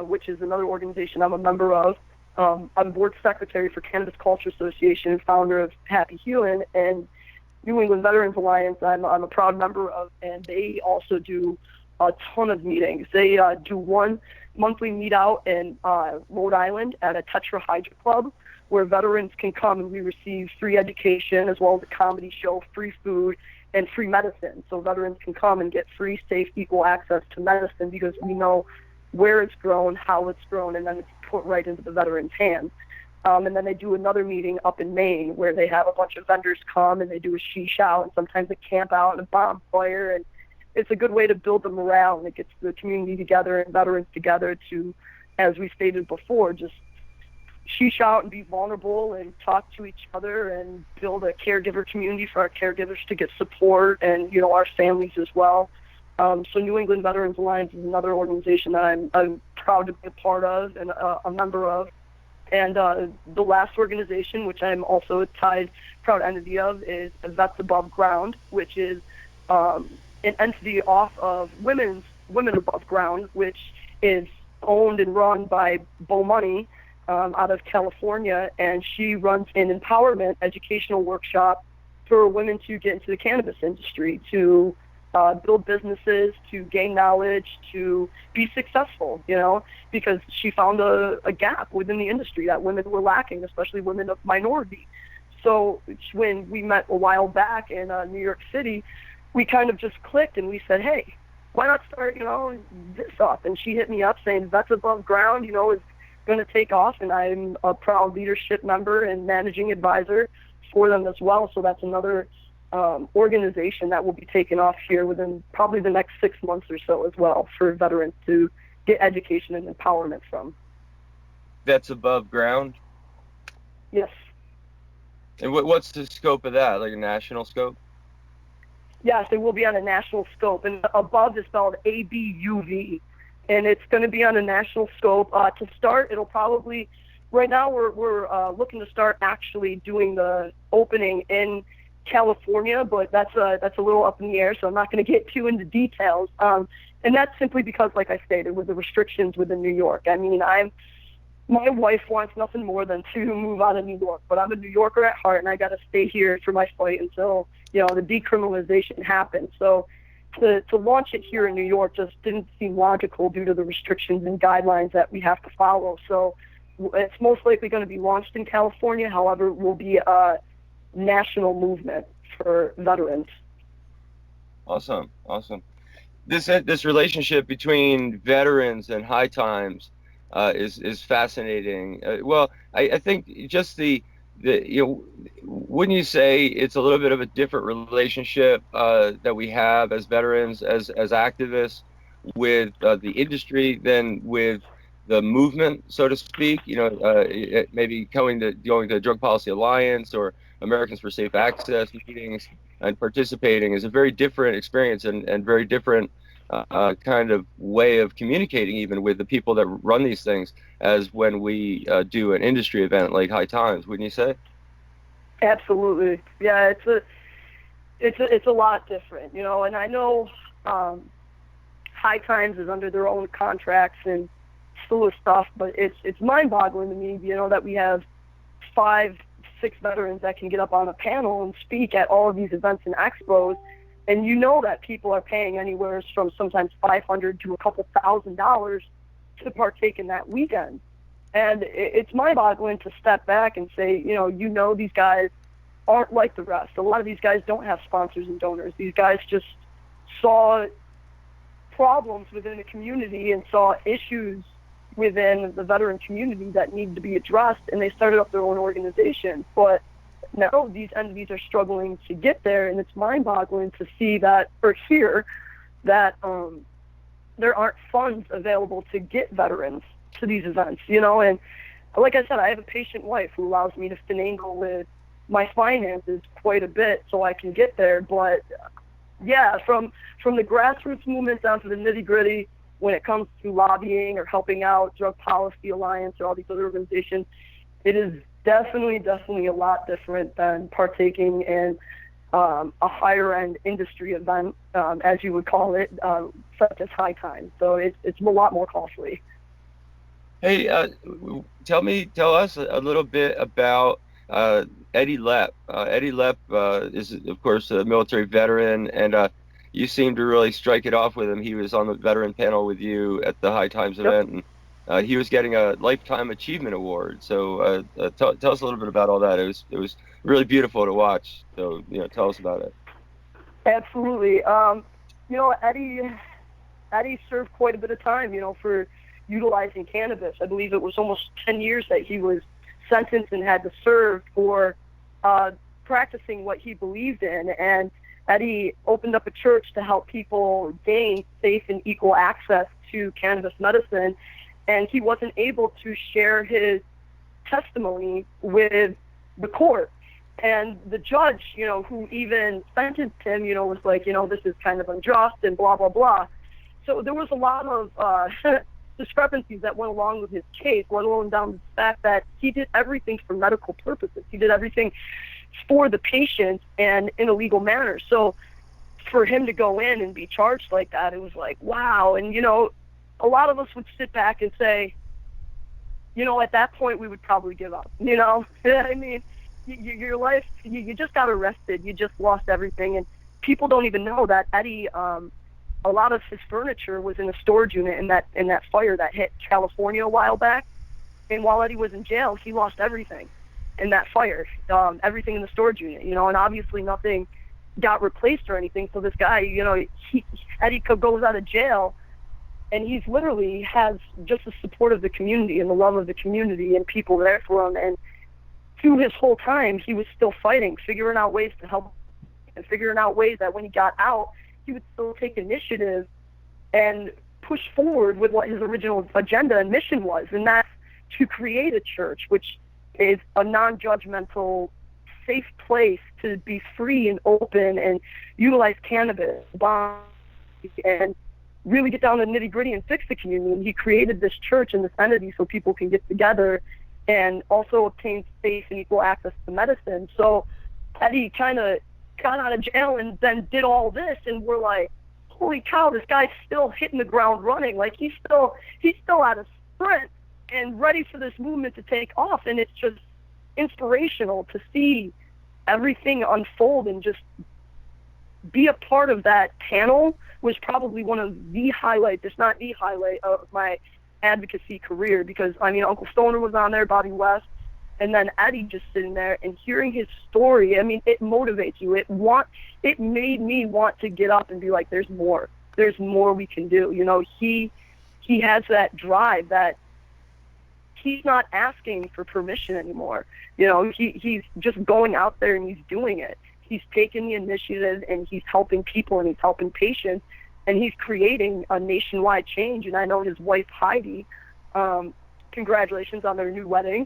which is another organization I'm a member of, I'm board secretary for Cannabis Culture Association and founder of Happy Healing, and New England Veterans Alliance I'm a proud member of, and they also do a ton of meetings. They do one monthly meet out in Rhode Island at a Tetrahydra Club, where veterans can come and we receive free education as well as a comedy show, free food, and free medicine. So veterans can come and get free, safe, equal access to medicine, because we know where it's grown, how it's grown, and then it's put right into the veteran's hands. And then they do another meeting up in Maine where they have a bunch of vendors come and they do a sheesh out, and sometimes a camp out and a bonfire. And it's a good way to build the morale, and it gets the community together and veterans together to, as we stated before, just sheesh out and be vulnerable and talk to each other and build a caregiver community for our caregivers to get support, and our families as well. So New England Veterans Alliance is another organization that I'm proud to be a part of and a member of. And the last organization, which I'm also a proud entity of, is Vets Above Ground, which is an entity off of Women Above Ground, which is owned and run by Bo Money out of California, and she runs an empowerment educational workshop for women to get into the cannabis industry, to build businesses, to gain knowledge, to be successful, because she found a gap within the industry that women were lacking, especially women of minority. So when we met a while back in New York City, we kind of just clicked and we said, hey, why not start, this up? And she hit me up saying Vets Above Ground, is going to take off, and I'm a proud leadership member and managing advisor for them as well. So that's another organization that will be taken off here within probably the next 6 months or so as well, for veterans to get education and empowerment from. That's above ground? Yes. And what's the scope of that, like a national scope? Yes, it will be on a national scope, and above is spelled ABUV, and it's going to be on a national scope. To start, it'll probably, right now we're looking to start actually doing the opening in California, but that's a little up in the air, so I'm not going to get too into details. And that's simply because, like I stated, with the restrictions within New York. I mean, my wife wants nothing more than to move out of New York, but I'm a New Yorker at heart, and I got to stay here for my fight until, you know, the decriminalization happens. So to launch it here in New York just didn't seem logical due to the restrictions and guidelines that we have to follow. So it's most likely going to be launched in California. However, it will be a national movement for veterans. Awesome. This relationship between veterans and High Times is fascinating. Well, I think just the wouldn't you say it's a little bit of a different relationship that we have as veterans, as activists, with the industry than with the movement, so to speak? Maybe going to Drug Policy Alliance or Americans for Safe Access meetings and participating is a very different experience and very different kind of way of communicating even with the people that run these things as when we do an industry event like High Times, wouldn't you say? Absolutely. Yeah, it's a lot different, you know, and I know High Times is under their own contracts and still stuff, but it's mind-boggling to me, you know, that we have 5-6 veterans that can get up on a panel and speak at all of these events and expos. And you know that people are paying anywhere from sometimes $500 to a couple $1,000 to partake in that weekend. And it's mind-boggling to step back and say, you know, these guys aren't like the rest. A lot of these guys don't have sponsors and donors. These guys just saw problems within the community and saw issues within the veteran community that needed to be addressed, and they started up their own organization. But now these entities are struggling to get there, and it's mind-boggling to see that, or hear that there aren't funds available to get veterans to these events, you know. And like I said, I have a patient wife who allows me to finagle with my finances quite a bit so I can get there. But yeah, from the grassroots movement down to the nitty-gritty, when it comes to lobbying or helping out Drug Policy Alliance or all these other organizations, it is definitely a lot different than partaking in a higher-end industry event, as you would call it, such as High Times. So it's a lot more costly. Hey, tell us a little bit about Eddie Lepp. Eddie Lepp is, of course, a military veteran, and you seem to really strike it off with him. He was on the veteran panel with you at the High Times event, and he was getting a Lifetime Achievement Award. So tell us a little bit about all that. It was really beautiful to watch. So tell us about it. Absolutely. Eddie served quite a bit of time, for utilizing cannabis. I believe it was almost 10 years that he was sentenced and had to serve for practicing what he believed in. And Eddie opened up a church to help people gain safe and equal access to cannabis medicine. And he wasn't able to share his testimony with the court. And the judge, who even sentenced him, was like, this is kind of unjust and blah, blah, blah. So there was a lot of discrepancies that went along with his case, let alone down to the fact that he did everything for medical purposes. He did everything for the patient and in a legal manner. So for him to go in and be charged like that, it was like, wow. And, a lot of us would sit back and say, at that point we would probably give up, I mean, your life, you just got arrested. You just lost everything. And people don't even know that Eddie, a lot of his furniture was in a storage unit in that fire that hit California a while back. And while Eddie was in jail, he lost everything in that fire, everything in the storage unit, and obviously nothing got replaced or anything. So this guy, Eddie goes out of jail, and he's literally has just the support of the community and the love of the community and people there for him. And through his whole time, he was still fighting, figuring out ways to help, and figuring out ways that when he got out, he would still take initiative and push forward with what his original agenda and mission was, and that's to create a church, which is a non-judgmental, safe place to be free and open and utilize cannabis, and really get down to the nitty-gritty and fix the community. He created this church and this entity so people can get together and also obtain safe and equal access to medicine. So Eddie kind of got out of jail and then did all this, and we're like, holy cow, this guy's still hitting the ground running. Like, he's still at a sprint and ready for this movement to take off. And it's just inspirational to see everything unfold, and just be a part of that panel was probably one of the highlights, if not the highlight, of my advocacy career. Because, I mean, Uncle Stoner was on there, Bobby West, and then Eddie just sitting there and hearing his story. I mean, it motivates you. It made me want to get up and be like, there's more we can do. You know, he has that drive that he's not asking for permission anymore. You know, he's just going out there and he's doing it. He's taking the initiative, and he's helping people, and he's helping patients, and he's creating a nationwide change. And I know his wife, Heidi, congratulations on their new wedding.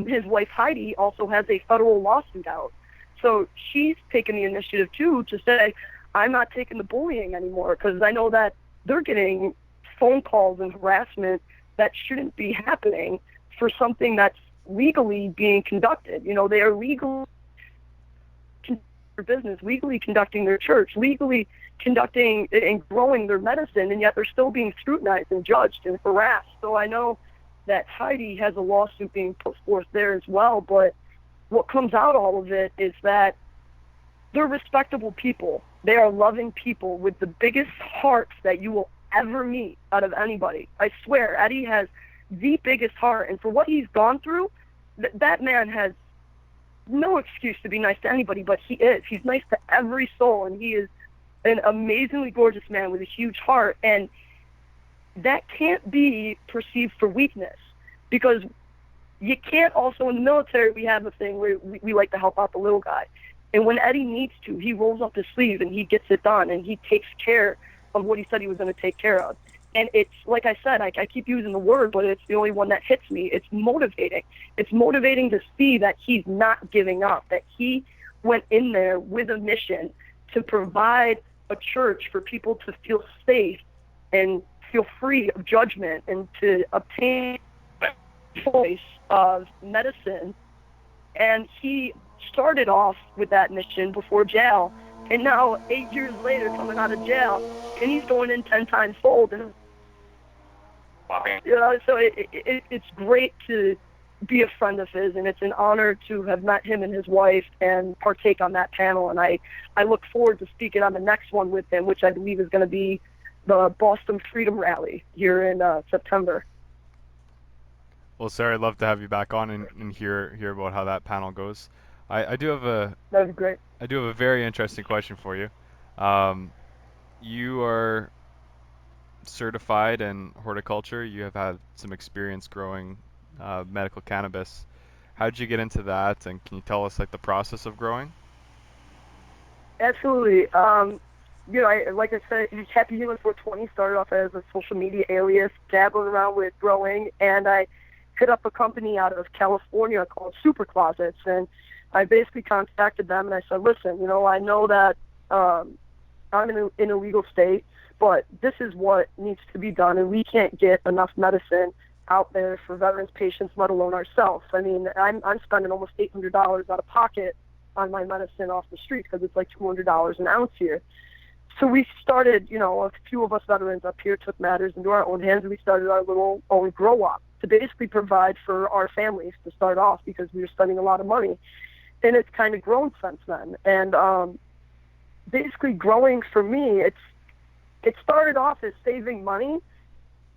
His wife, Heidi, also has a federal lawsuit out. So she's taken the initiative, too, to say, I'm not taking the bullying anymore, because I know that they're getting phone calls and harassment that shouldn't be happening for something that's legally being conducted. You know, they are legally business, legally conducting their church, legally conducting and growing their medicine, and yet they're still being scrutinized and judged and harassed. So I know that Heidi has a lawsuit being put forth there as well, but what comes out all of it is that they're respectable people. They are loving people with the biggest hearts that you will ever meet out of anybody. I swear, Eddie has the biggest heart, and for what he's gone through, that man has no excuse to be nice to anybody, but he is. He's nice to every soul, and he is an amazingly gorgeous man with a huge heart, and that can't be perceived for weakness, because you can't also, in the military, we have a thing where we like to help out the little guy, and when Eddie needs to, he rolls up his sleeve and he gets it done, and he takes care of what he said he was going to take care of. And it's, like I said, I keep using the word, but it's the only one that hits me. It's motivating. It's motivating to see that he's not giving up, that he went in there with a mission to provide a church for people to feel safe and feel free of judgment, and to obtain choice of medicine. And he started off with that mission before jail, and now 8 years later, coming out of jail, and he's going in 10 times fold. And you know, so it's great to be a friend of his, and it's an honor to have met him and his wife and partake on that panel. And I look forward to speaking on the next one with him, which I believe is going to be the Boston Freedom Rally here in September. Well, Sarah, I'd love to have you back on and hear about how that panel goes. I do have a That'd be great. I do have a very interesting question for you. You are certified in horticulture. You have had some experience growing medical cannabis. How did you get into that, and can you tell us like the process of growing? Absolutely. You know, like I said, Happy Healing 420 started off as a social media alias, dabbling around with growing, and I hit up a company out of California called Super Closets, and I basically contacted them and I said, listen, you know, I know that I'm in a legal state, but this is what needs to be done, and we can't get enough medicine out there for veterans, patients, let alone ourselves. I mean, I'm spending almost $800 out of pocket on my medicine off the street, because it's like $200 an ounce here. So we started, you know, a few of us veterans up here took matters into our own hands, and we started our little own grow up to basically provide for our families to start off, because we were spending a lot of money. And it's kind of grown since then. And basically growing for me, it started off as saving money,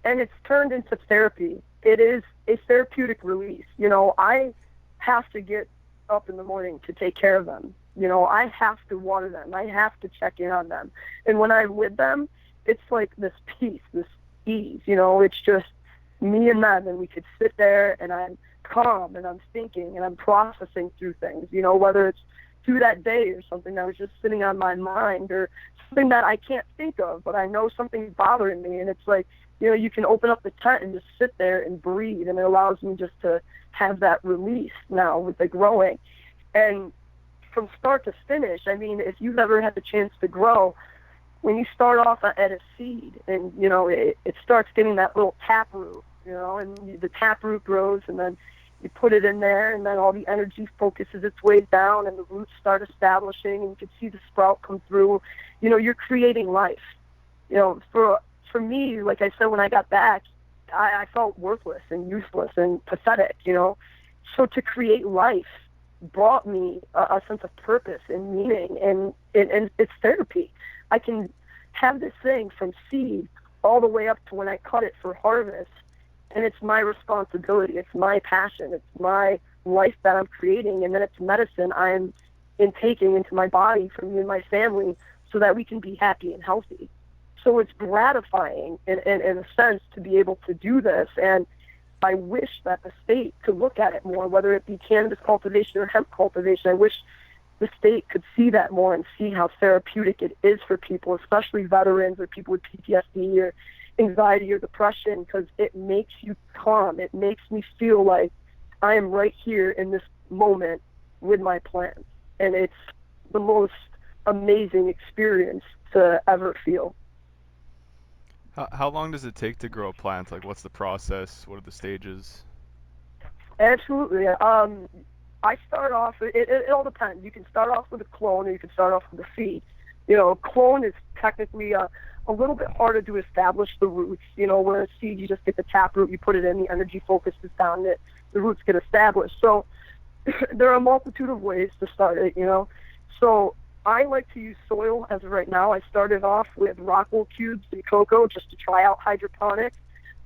and it's turned into therapy. It is a therapeutic release. You know, I have to get up in the morning to take care of them. You know, I have to water them. I have to check in on them. And when I'm with them, it's like this peace, this ease. You know, it's just me and them, and we could sit there, and I'm calm and I'm thinking and I'm processing through things, you know, whether it's through that day or something that was just sitting on my mind or something that I can't think of, but I know something's bothering me. And it's like, you know, you can open up the tent and just sit there and breathe, and it allows me just to have that release now with the growing. And from start to finish, I mean, if you've ever had the chance to grow, when you start off at a seed and, you know, it starts getting that little taproot, you know, and the taproot grows, and then you put it in there, and then all the energy focuses its way down, and the roots start establishing, and you can see the sprout come through. You know, you're creating life. You know, for me, like I said, when I got back, I felt worthless and useless and pathetic, you know. So to create life brought me a sense of purpose and meaning, and it's therapy. I can have this thing from seed all the way up to when I cut it for harvest, and it's my responsibility. It's my passion. It's my life that I'm creating, and then it's medicine I'm intaking into my body for me and my family so that we can be happy and healthy. So it's gratifying in a sense to be able to do this, and I wish that the state could look at it more, whether it be cannabis cultivation or hemp cultivation. I wish the state could see that more and see how therapeutic it is for people, especially veterans or people with PTSD or anxiety or depression, because it makes you calm. It makes me feel like I am right here in this moment with my plants, and it's the most amazing experience to ever feel. How long does it take to grow a plant? Like, what's the process? What are the stages? Absolutely. I start off, it all depends. You can start off with a clone, or you can start off with a seed. You know, a clone is technically a little bit harder to establish the roots. You know, where a seed, you just get the taproot, you put it in, the energy focuses down it, the roots get established. So there are a multitude of ways to start it, you know. So I like to use soil as of right now. I started off with rockwool cubes and cocoa just to try out hydroponics.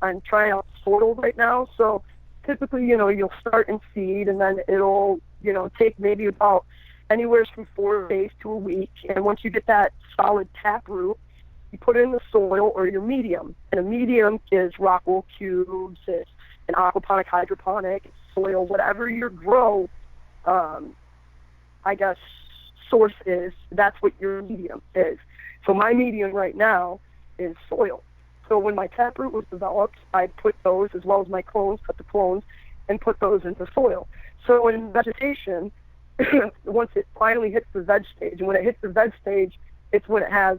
I'm trying out soil right now. So typically, you know, you'll start in seed, and then it'll, you know, take maybe about anywhere from 4 days to a week. And once you get that solid taproot, you put it in the soil or your medium. And a medium is rockwool cubes, it's an aquaponic, hydroponic, soil, whatever your grow, I guess, source is, that's what your medium is. So my medium right now is soil. So when my taproot was developed, I put those, as well as my clones, cut the clones, and put those into soil. So in vegetation, once it finally hits the veg stage, and when it hits the veg stage, it's when it has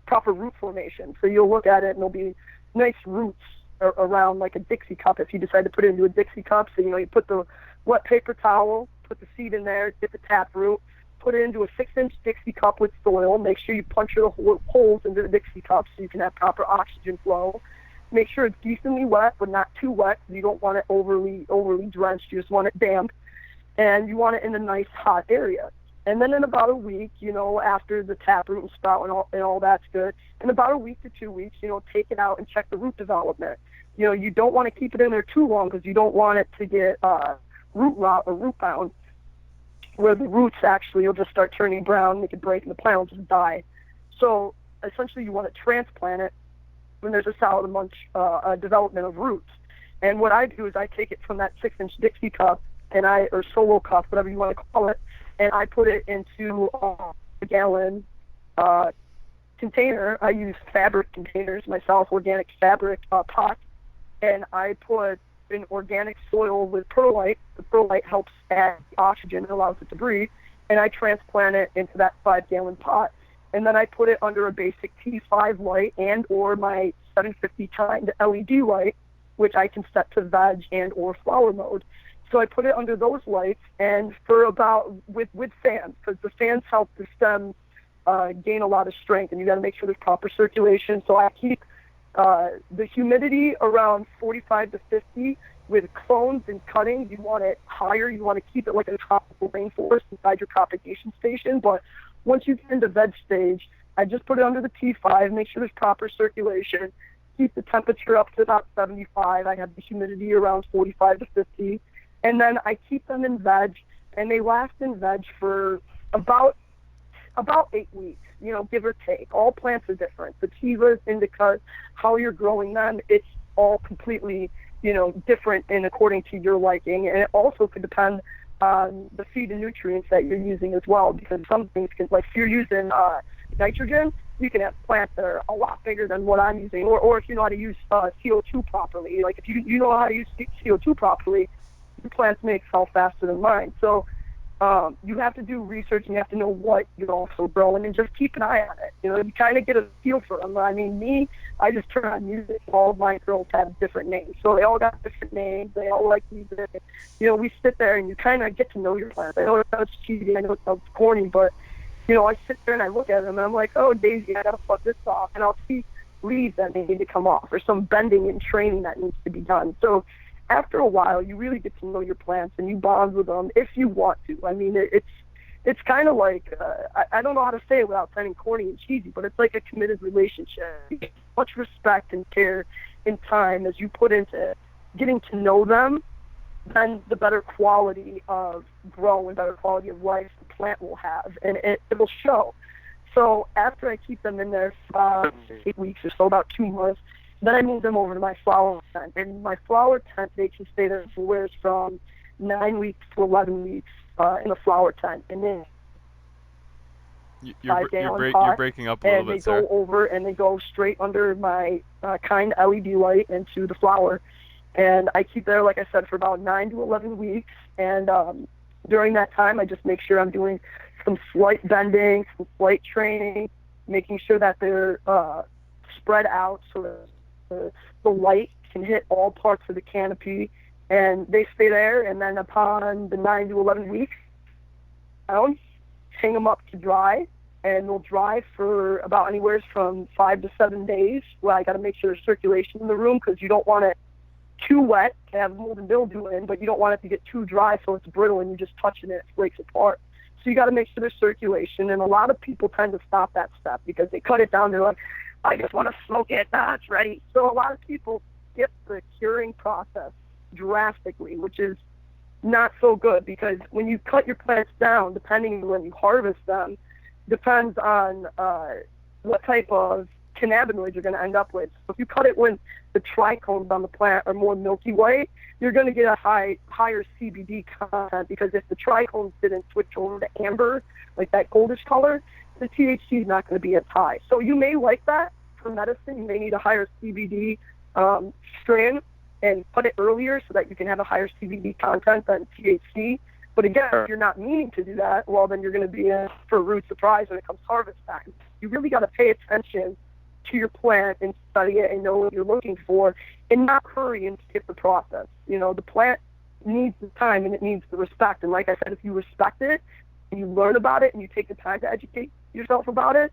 proper root formation. So you'll look at it, and there'll be nice roots around like a Dixie cup if you decide to put it into a Dixie cup. So, you know, you put the wet paper towel, put the seed in there, get the taproot, put it into a 6-inch Dixie cup with soil. Make sure you punch the holes into the Dixie cup so you can have proper oxygen flow. Make sure it's decently wet, but not too wet. You don't want it overly drenched. You just want it damp. And you want it in a nice hot area. And then in about a week, you know, after the taproot and sprout and all that's good, in about a week to 2 weeks, you know, take it out and check the root development. You know, you don't want to keep it in there too long because you don't want it to get root rot or root bound, where the roots actually will just start turning brown, they could break, and the plant will just die. So essentially you want to transplant it when there's a solid development of roots. And what I do is I take it from that 6-inch Dixie cup, or solo cup, whatever you want to call it, and I put it into a gallon container. I use fabric containers myself, organic fabric pot, and I put in organic soil with perlite. The perlite helps add oxygen and allows it to breathe, and I transplant it into that 5-gallon pot. And then I put it under a basic T5 light and or my 750 timed LED light, which I can set to veg and or flower mode. So I put it under those lights, and for about, with fans, because the fans help the stem gain a lot of strength, and you got to make sure there's proper circulation. So I keep the humidity around 45 to 50. With clones and cuttings, you want it higher. You want to keep it like a tropical rainforest inside your propagation station. But once you get into veg stage, I just put it under the T5, make sure there's proper circulation, keep the temperature up to about 75. I have the humidity around 45 to 50. And then I keep them in veg, and they last in veg for about 8 weeks, you know, give or take. All plants are different. Sativas, Indicas, how you're growing them, it's all completely different in according to your liking, and it also could depend on the feed and nutrients that you're using as well, because some things can, like if you're using nitrogen, you can have plants that are a lot bigger than what I'm using, or if you know how to use CO2 properly, like if you know how to use CO2 properly, your plants may excel faster than mine. So you have to do research, and you have to know what you're also growing, and just keep an eye on it. You kind of get a feel for them. I mean, I just turn on music. All of my girls have different names, so they all got different names. They all like music. We sit there and you kind of get to know your plants. I know it sounds cheesy. I know it sounds corny, but I sit there and I look at them and I'm like, oh, Daisy, I gotta fuck this off, and I'll see leaves that need to come off, or some bending and training that needs to be done. So after a while, you really get to know your plants, and you bond with them if you want to. I mean, it's kind of like, I don't know how to say it without sounding corny and cheesy, but it's like a committed relationship. Much respect and care and time as you put into getting to know them, then the better quality of grow and better quality of life the plant will have, and it will show. So after I keep them in there for 8 weeks or so, about 2 months, then I move them over to my flower tent. And my flower tent, they can stay there for from 9 weeks to 11 weeks in the flower tent. And then you're breaking up a little bit, Sarah. And they go over and they go straight under my kind LED light into the flower. And I keep there, like I said, for about 9 to 11 weeks. And during that time, I just make sure I'm doing some slight bending, some slight training, making sure that they're spread out so that the light can hit all parts of the canopy, and they stay there. And then upon the 9 to 11 weeks, hang them up to dry, and they'll dry for about anywhere from 5 to 7 days. Well, I got to make sure there's circulation in the room, because you don't want it too wet to have mold and mildew in, but you don't want it to get too dry so it's brittle and you're just touching it, it breaks apart. So you got to make sure there's circulation, and a lot of people tend to stop that step because they cut it down. They're like, I just want to smoke it, it's ready. So a lot of people skip the curing process drastically, which is not so good, because when you cut your plants down, depending on when you harvest them, depends on what type of cannabinoids you're going to end up with. So if you cut it when the trichomes on the plant are more milky white, you're going to get a higher CBD content, because if the trichomes didn't switch over to amber, like that goldish color, the THC is not going to be as high. So you may like that for medicine. You may need a higher CBD strain and put it earlier so that you can have a higher CBD content than THC. But again, if you're not meaning to do that, well, then you're going to be in for a rude surprise when it comes harvest time. You really got to pay attention to your plant and study it and know what you're looking for, and not hurry and skip the process. The plant needs the time and it needs the respect. And like I said, if you respect it and you learn about it and you take the time to educate yourself about it,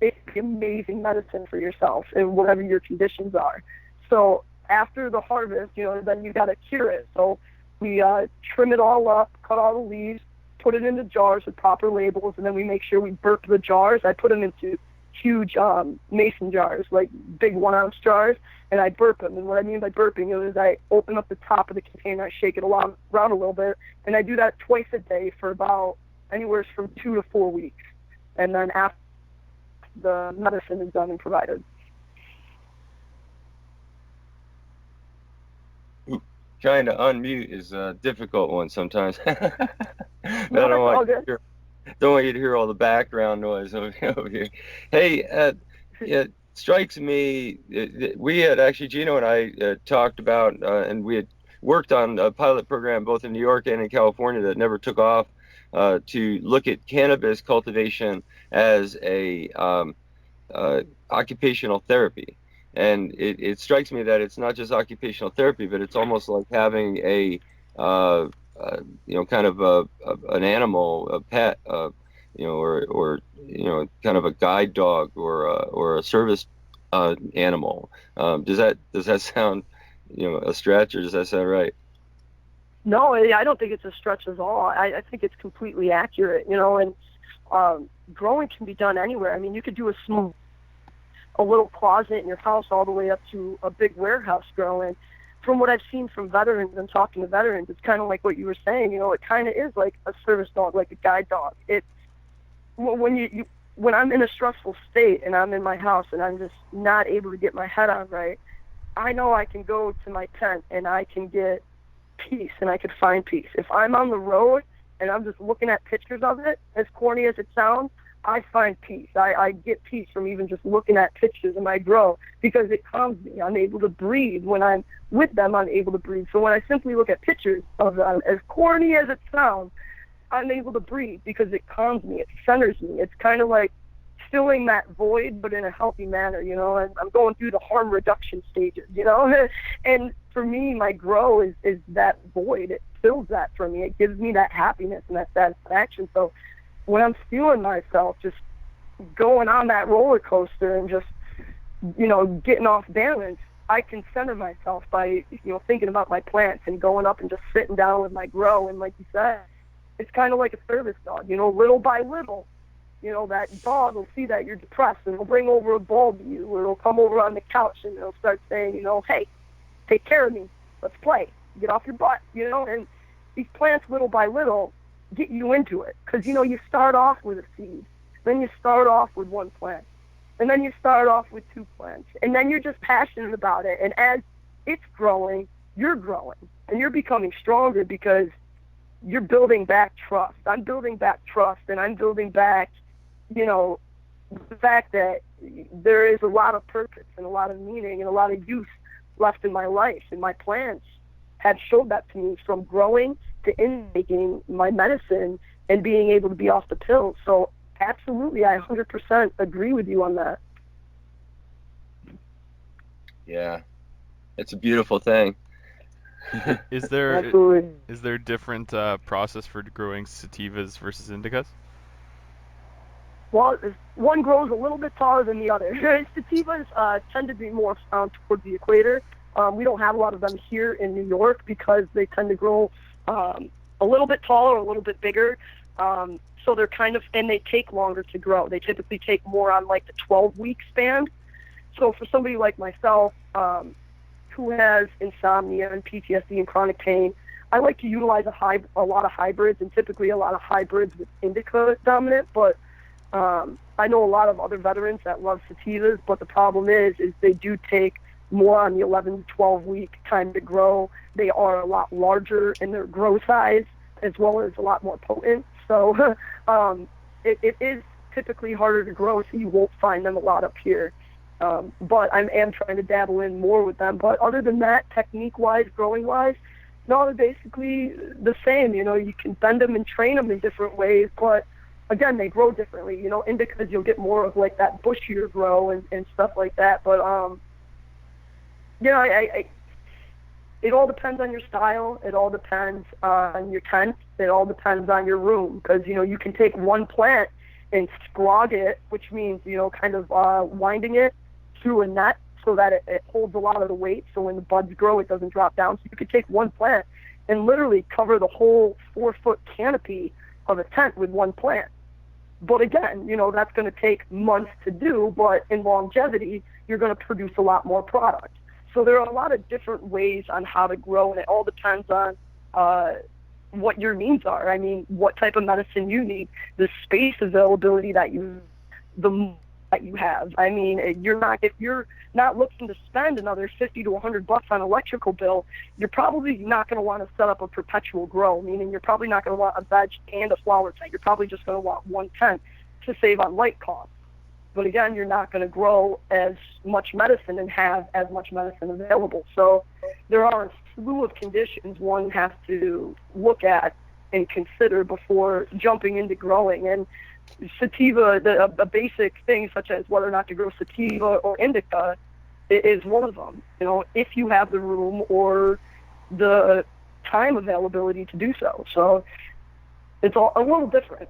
it's amazing medicine for yourself and whatever your conditions are. So after the harvest, then you got to cure it. So we trim it all up, cut all the leaves, put it into jars with proper labels, and then we make sure we burp the jars. I put them into huge mason jars, like big 1-ounce jars, and I burp them. And what I mean by burping is I open up the top of the container, I shake it around a little bit, and I do that twice a day for about anywhere from 2 to 4 weeks. And then after the medicine is done and provided. Trying to unmute is a difficult one sometimes. Don't want you to hear all the background noise over here. Hey, it strikes me, we had actually, Gino and I talked about, and we had worked on a pilot program both in New York and in California that never took off, to look at cannabis cultivation as a occupational therapy. And it strikes me that it's not just occupational therapy, but it's almost like having a kind of an animal, a pet, or kind of a guide dog or a service animal. Does that sound a stretch, or does that sound right? No, I don't think it's a stretch at all. I think it's completely accurate. And growing can be done anywhere. I mean, you could do a little closet in your house all the way up to a big warehouse growing. From what I've seen from veterans and talking to veterans, it's kind of like what you were saying. It kind of is like a service dog, like a guide dog. When I'm in a stressful state and I'm in my house and I'm just not able to get my head on right, I know I can go to my tent and I can get peace and I could find peace. If I'm on the road and I'm just looking at pictures of it, as corny as it sounds, I find peace. I get peace from even just looking at pictures of my grow because it calms me. I'm able to breathe. When I'm with them, I'm able to breathe. So when I simply look at pictures of them, as corny as it sounds, I'm able to breathe because it calms me. It centers me. It's kind of like filling that void, but in a healthy manner, you know. And I'm going through the harm reduction stages, you know. And for me, my grow is that void. It fills that for me. It gives me that happiness and that satisfaction. So when I'm feeling myself just going on that roller coaster and just, you know, getting off balance, I can center myself by, you know, thinking about my plants and going up and just sitting down with my grow. And like you said, it's kind of like a service dog, you know, little by little, you know, that dog will see that you're depressed and it'll bring over a ball to you, or it'll come over on the couch and it'll start saying, you know, hey, take care of me, let's play, get off your butt, you know. And these plants, little by little, get you into it, because, you know, you start off with a seed, then you start off with one plant, and then you start off with 2 plants, and then you're just passionate about it. And as it's growing, you're growing, and you're becoming stronger because you're building back trust. I'm building back trust, and I'm building back, you know, the fact that there is a lot of purpose and a lot of meaning and a lot of use left in my life, and my plants have showed that to me, from growing to intaking my medicine and being able to be off the pills. So absolutely, I 100% agree with you on that. Yeah, it's a beautiful thing. Is there Absolutely. is there a different process for growing sativas versus indicas? Well, one grows a little bit taller than the other. Sativas tend to be more found towards the equator. We don't have a lot of them here in New York because they tend to grow a little bit taller, a little bit bigger. So they're kind of, and they take longer to grow. They typically take more on like the 12-week span. So for somebody like myself, who has insomnia and PTSD and chronic pain, I like to utilize a lot of hybrids, and typically a lot of hybrids with indica dominant. But I know a lot of other veterans that love sativas, but the problem is they do take more on the 11 to 12 week time to grow. They are a lot larger in their grow size, as well as a lot more potent. So it is typically harder to grow, so you won't find them a lot up here. But I am trying to dabble in more with them. But other than that, technique-wise, growing-wise, no, they're basically the same. You know, you can bend them and train them in different ways, but again, they grow differently. You know, indicas, you'll get more of like that bushier grow and stuff like that. But you know, it all depends on your style. It all depends on your tent. It all depends on your room, because, you know, you can take one plant and scrog it, which means, you know, kind of winding it through a net so that it holds a lot of the weight, so when the buds grow, it doesn't drop down. So you could take one plant and literally cover the whole 4-foot canopy of a tent with one plant. But again, you know, that's going to take months to do, but in longevity, you're going to produce a lot more product. So there are a lot of different ways on how to grow, and it all depends on what your needs are. I mean, what type of medicine you need, the space availability that you have. I mean, if you're not looking to spend another $50 to $100 on electrical bill, you're probably not going to want to set up a perpetual grow, meaning you're probably not going to want a veg and a flower tent. You're probably just going to want one tent to save on light costs. But again, you're not going to grow as much medicine and have as much medicine available. So there are a slew of conditions one has to look at and consider before jumping into growing. And sativa, a basic thing such as whether or not to grow sativa or indica is one of them. You know, if you have the room or the time availability to do so. So it's all a little different.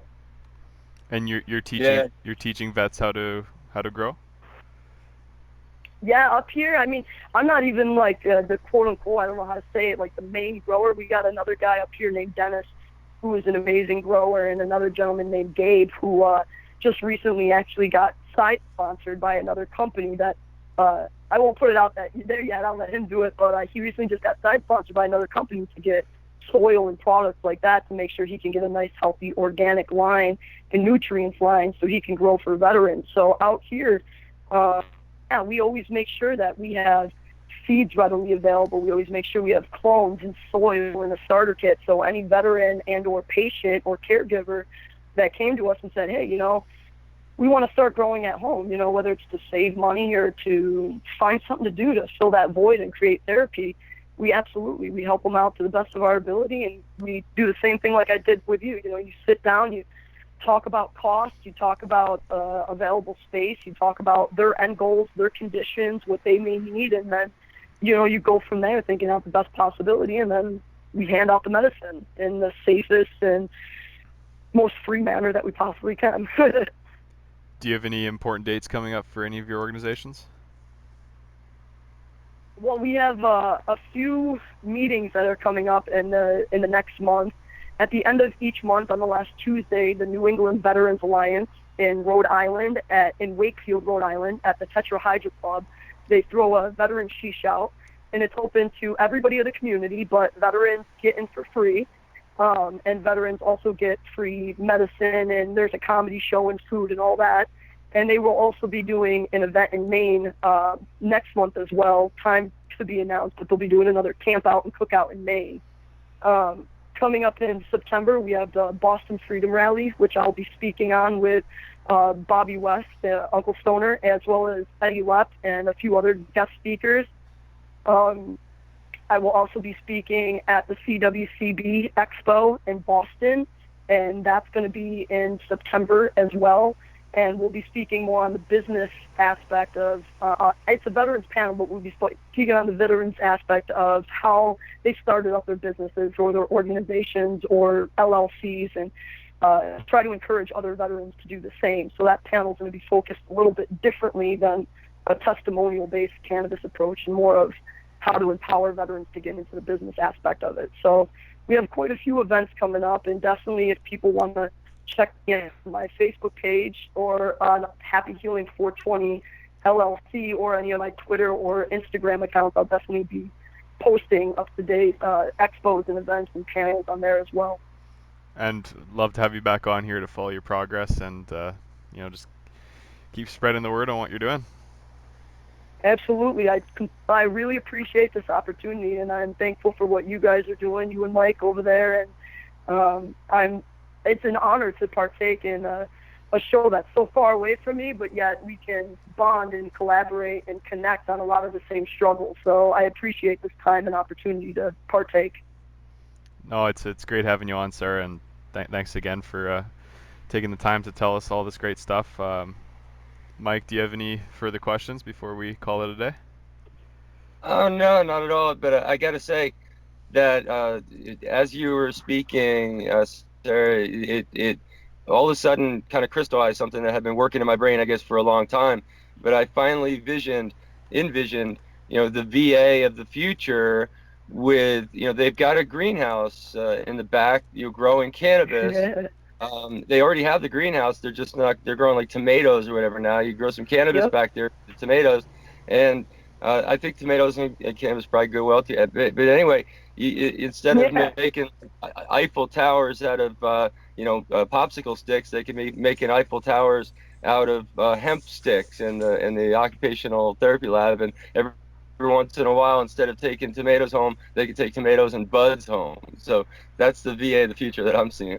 And you're teaching vets how to grow? Yeah, up here, I mean, I'm not even like the quote unquote, I don't know how to say it, like the main grower. We got another guy up here named Dennis, who is an amazing grower, and another gentleman named Gabe, who just recently actually got side sponsored by another company that I won't put it out there yet. I'll let him do it, but he recently just got side sponsored by another company to get soil and products like that to make sure he can get a nice, healthy, organic line and nutrients line so he can grow for veterans. So out here, we always make sure that we have seeds readily available. We always make sure we have clones and soil in the starter kit. So any veteran and or patient or caregiver that came to us and said, hey, we want to start growing at home, whether it's to save money or to find something to do to fill that void and create therapy, we help them out to the best of our ability. And we do the same thing like I did with you. You sit down, you talk about cost, you talk about available space, you talk about their end goals, their conditions, what they may need, and then, you go from there thinking out the best possibility, and then we hand out the medicine in the safest and most free manner that we possibly can. Do you have any important dates coming up for any of your organizations? Well, we have a few meetings that are coming up in the next month. At the end of each month, on the last Tuesday, the New England Veterans Alliance in Rhode Island, in Wakefield, Rhode Island, at the Tetrahydra Club, they throw a veteran sheesh out, and it's open to everybody in the community, but veterans get in for free, and veterans also get free medicine, and there's a comedy show and food and all that. And they will also be doing an event in Maine next month as well. Time to be announced, but they'll be doing another camp out and cookout in Maine. Coming up in September, we have the Boston Freedom Rally, which I'll be speaking on with Bobby West, Uncle Stoner, as well as Eddie Lepp and a few other guest speakers. I will also be speaking at the CWCB Expo in Boston, and that's going to be in September as well. And we'll be speaking more on the business aspect of, it's a veterans panel, but we'll be speaking on the veterans aspect of how they started up their businesses or their organizations or LLCs, and try to encourage other veterans to do the same. So that panel is going to be focused a little bit differently than a testimonial-based cannabis approach, and more of how to empower veterans to get into the business aspect of it. So we have quite a few events coming up, and definitely if people want to check in my Facebook page or on Happy Healing 420 LLC or any of my Twitter or Instagram accounts, I'll definitely be posting up-to-date expos and events and panels on there as well. And love to have you back on here to follow your progress and just keep spreading the word on what you're doing. Absolutely. I really appreciate this opportunity, and I'm thankful for what you guys are doing, you and Mike over there, and it's an honor to partake in a show that's so far away from me, but yet we can bond and collaborate and connect on a lot of the same struggles. So I appreciate this time and opportunity to partake. No, it's great having you on, Sarah, and thanks again for taking the time to tell us all this great stuff. Mike, do you have any further questions before we call it a day? Oh, no, not at all. But I got to say that as you were speaking, Sarah, it all of a sudden kind of crystallized something that had been working in my brain, I guess, for a long time. But I finally envisioned, the VA of the future with, they've got a greenhouse in the back, growing cannabis. They already have the greenhouse. They're just they're growing like tomatoes or whatever now. You grow some cannabis Yep. back there, the tomatoes. And I think tomatoes and cannabis probably go well together. But anyway, instead of making Eiffel Towers out of popsicle sticks, they can be making Eiffel Towers out of hemp sticks in the occupational therapy lab. And every once in a while, instead of taking tomatoes home, they can take tomatoes and buds home. So that's the VA of the future that I'm seeing.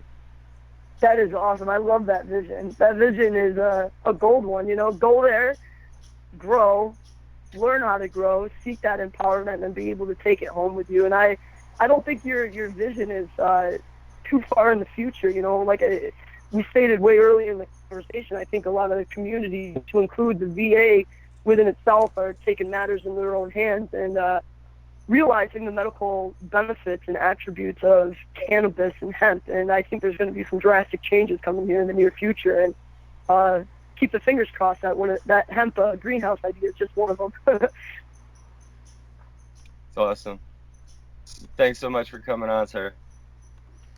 That is awesome. I love that vision. That vision is a gold one. Go there, grow, learn how to grow, seek that empowerment, and be able to take it home with you. And I don't think your vision is too far in the future. Like we stated way earlier in the conversation, I think a lot of the community, to include the VA within itself, are taking matters in their own hands and realizing the medical benefits and attributes of cannabis and hemp. And I think there's going to be some drastic changes coming here in the near future. And keep the fingers crossed that that hemp greenhouse idea is just one of them. It's awesome. Thanks so much for coming on, sir.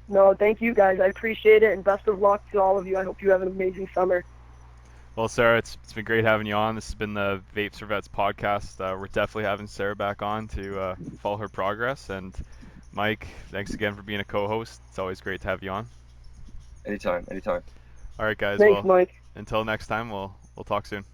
No, thank you guys. I appreciate it, and best of luck to all of you. I hope you have an amazing summer. Well, Sarah, it's been great having you on. This has been the Vapes4Vets podcast. We're definitely having Sarah back on to follow her progress. And Mike, thanks again for being a co-host. It's always great to have you on. Anytime. All right, guys. Thanks, Mike. Until next time, we'll talk soon.